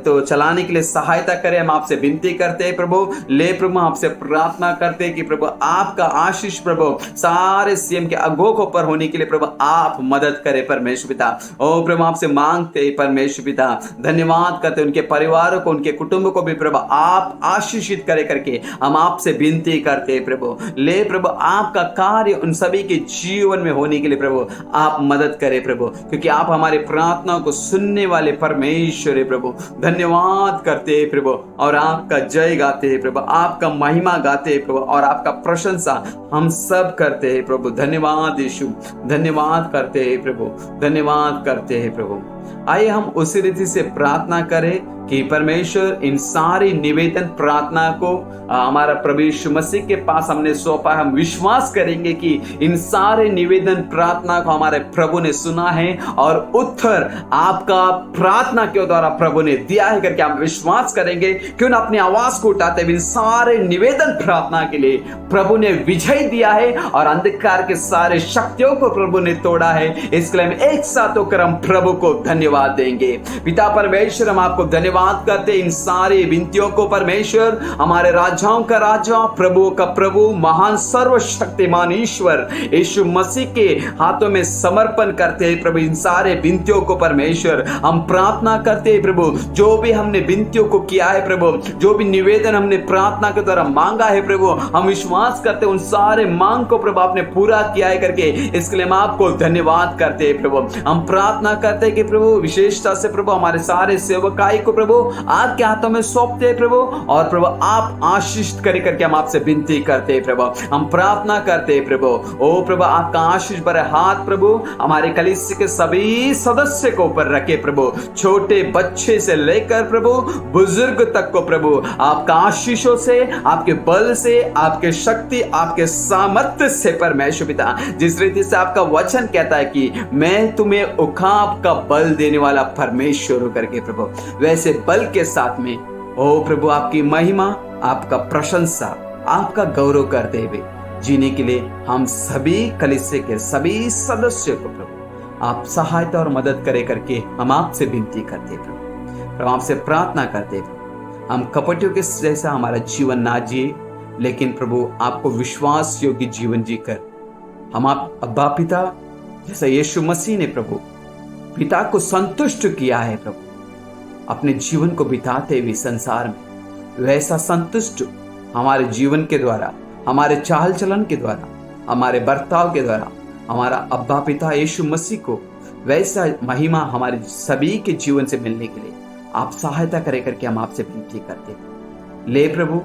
तो चलाने के लिए सहायता करें। हम आपसे विनती करते हैं प्रभु, ले प्रभु आपसे प्रार्थना करते हैं कि प्रभु आपका आशीष प्रभु सारे सीएम के अगुओं को ऊपर होने के लिए प्रभु आप मदद करें परमेश्वर पिता। ओ प्रभु आपसे मांगते हैं परमेश्वर पिता, धन्यवाद करते उनके परिवारों को, उनके कुटुंब को भी प्रभु आप आशीषित करे करके हम आपसे विनती करते हैं प्रभु। ले प्रभु आपका कार्य उन सभी के जीवन में होने के लिए प्रभु आप मदद करें प्रभु, क्योंकि आप हमारे प्रार्थनाओं को सुनने वाले परमेश्वर है प्रभु। धन्यवाद करते हैं प्रभु और आपका जय गाते हैं प्रभु, आपका महिमा गाते हैं प्रभु और आपका प्रशंसा हम सब करते हैं प्रभु। धन्यवाद यीशु, धन्यवाद करते हैं प्रभु, धन्यवाद करते हैं प्रभु। आइए हम उसी रीति से प्रार्थना करें कि परमेश्वर इन सारी निवेदन प्रार्थना को हमारा प्रभु यीशु मसीह के पास हमने सौंपा। हम विश्वास करेंगे कि इन सारे निवेदन प्रार्थना को हमारे प्रभु ने सुना है और उत्तर आपका प्रार्थना के द्वारा प्रभु ने दिया है करके हम विश्वास करेंगे। क्यों ना अपनी आवाज को उठाते हुए इन सारे निवेदन प्रार्थना के लिए प्रभु ने विजय दिया है और अंधकार के सारे शक्तियों को प्रभु ने तोड़ा है। इसके लिए हम एक साथ होकर हम प्रभु को धन्यवाद देंगे। पिता परमेश्वर, हम आपको धन्यवाद करते इन सारी विनतियों को परमेश्वर, हमारे राजाओं का राजा, प्रभु का प्रभु, महान सर्वशक्तिमान ईश्वर यीशु मसीह के हाथों में समर्पण करते हैं प्रभु। इन सारे विनतियों को परमेश्वर हम प्रार्थना करते हैं प्रभु, जो भी हमने विनतियों को किया है प्रभु, जो भी निवेदन हमने प्रार्थना के द्वारा मांगा है प्रभु, हम विश्वास करते उन सारे मांग को प्रभु आपने पूरा किया है करके इसके लिए हम आपको धन्यवाद करते हैं प्रभु। हम प्रार्थना करते हैं कि प्रभु विशेषता से प्रभु हमारे सारे सेवकाई को प्रभु आपके हाथों में सौंपते हैं प्रभु और प्रभु आप आशीष करे करके हम आपसे विनती करते हैं प्रभु। हम प्रार्थना करते हैं प्रभु, ओ प्रभु आपका आशीष भरे हाथ प्रभु हमारे कलीसिया के सभी सदस्य को ऊपर रखे प्रभु, छोटे बच्चे से लेकर प्रभु बुजुर्ग तक को प्रभु आपका आशीषों से, आपके बल से, आपके शक्ति, आपके सामर्थ्य से परमेश्वर पिता, जिस रीति से आपका वचन कहता है कि मैं तुम्हें उखाब का बल देने वाला परमेश्वर हूं करके प्रभु, वैसे बल के साथ में ओ प्रभु आपकी महिमा, आपका प्रशंसा, आपका गौरव करते हुए जीने के लिए हम सभी कलीसिया के सभी सदस्यों को प्रभु आप सहायता और मदद करे करके हम आपसे विनती करते प्रभु आपसे प्रार्थना करते प्रभु। हम कपटियों के जैसा हमारा जीवन ना जिए, लेकिन प्रभु आपको विश्वास योग्य जीवन जीकर हम आप अब्बा पिता जैसा यीशु मसीह ने प्रभु पिता को संतुष्ट किया है प्रभु अपने जीवन को बिताते हुए संसार में, वैसा संतुष्ट हमारे जीवन के द्वारा, हमारे चाल चलन के द्वारा, हमारे बर्ताव के द्वारा हमारा अब्बा पिता यीशु मसीह को वैसा महिमा हमारे सभी के जीवन से मिलने के लिए आप सहायता करे करके हम आपसे विनती करते हैं। ले प्रभु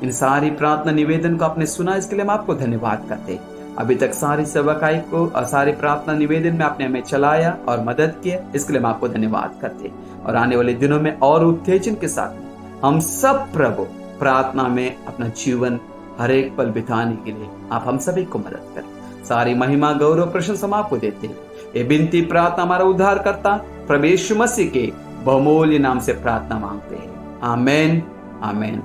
इन सारी प्रार्थना निवेदन को आपने सुना, इसके लिए हम आपको धन्यवाद करते हैं। अभी तक सारी सेवकाई को और सारी प्रार्थना निवेदन में आपने हमें चलाया और मदद किया, इसके लिए हम आपको धन्यवाद करते हैं। और आने वाले दिनों में और उत्तेजन के साथ हम सब प्रभु प्रार्थना में अपना जीवन हर एक पल बिताने के लिए आप हम सभी को मदद करें। सारी महिमा गौरव प्रशंसा हम आपको देते हैं। ये विनती प्रार्थना हमारा उद्धार करता प्रभु यीशु मसीह के बहुमूल्य नाम से प्रार्थना मांगते हैं। आमेन, आमेन।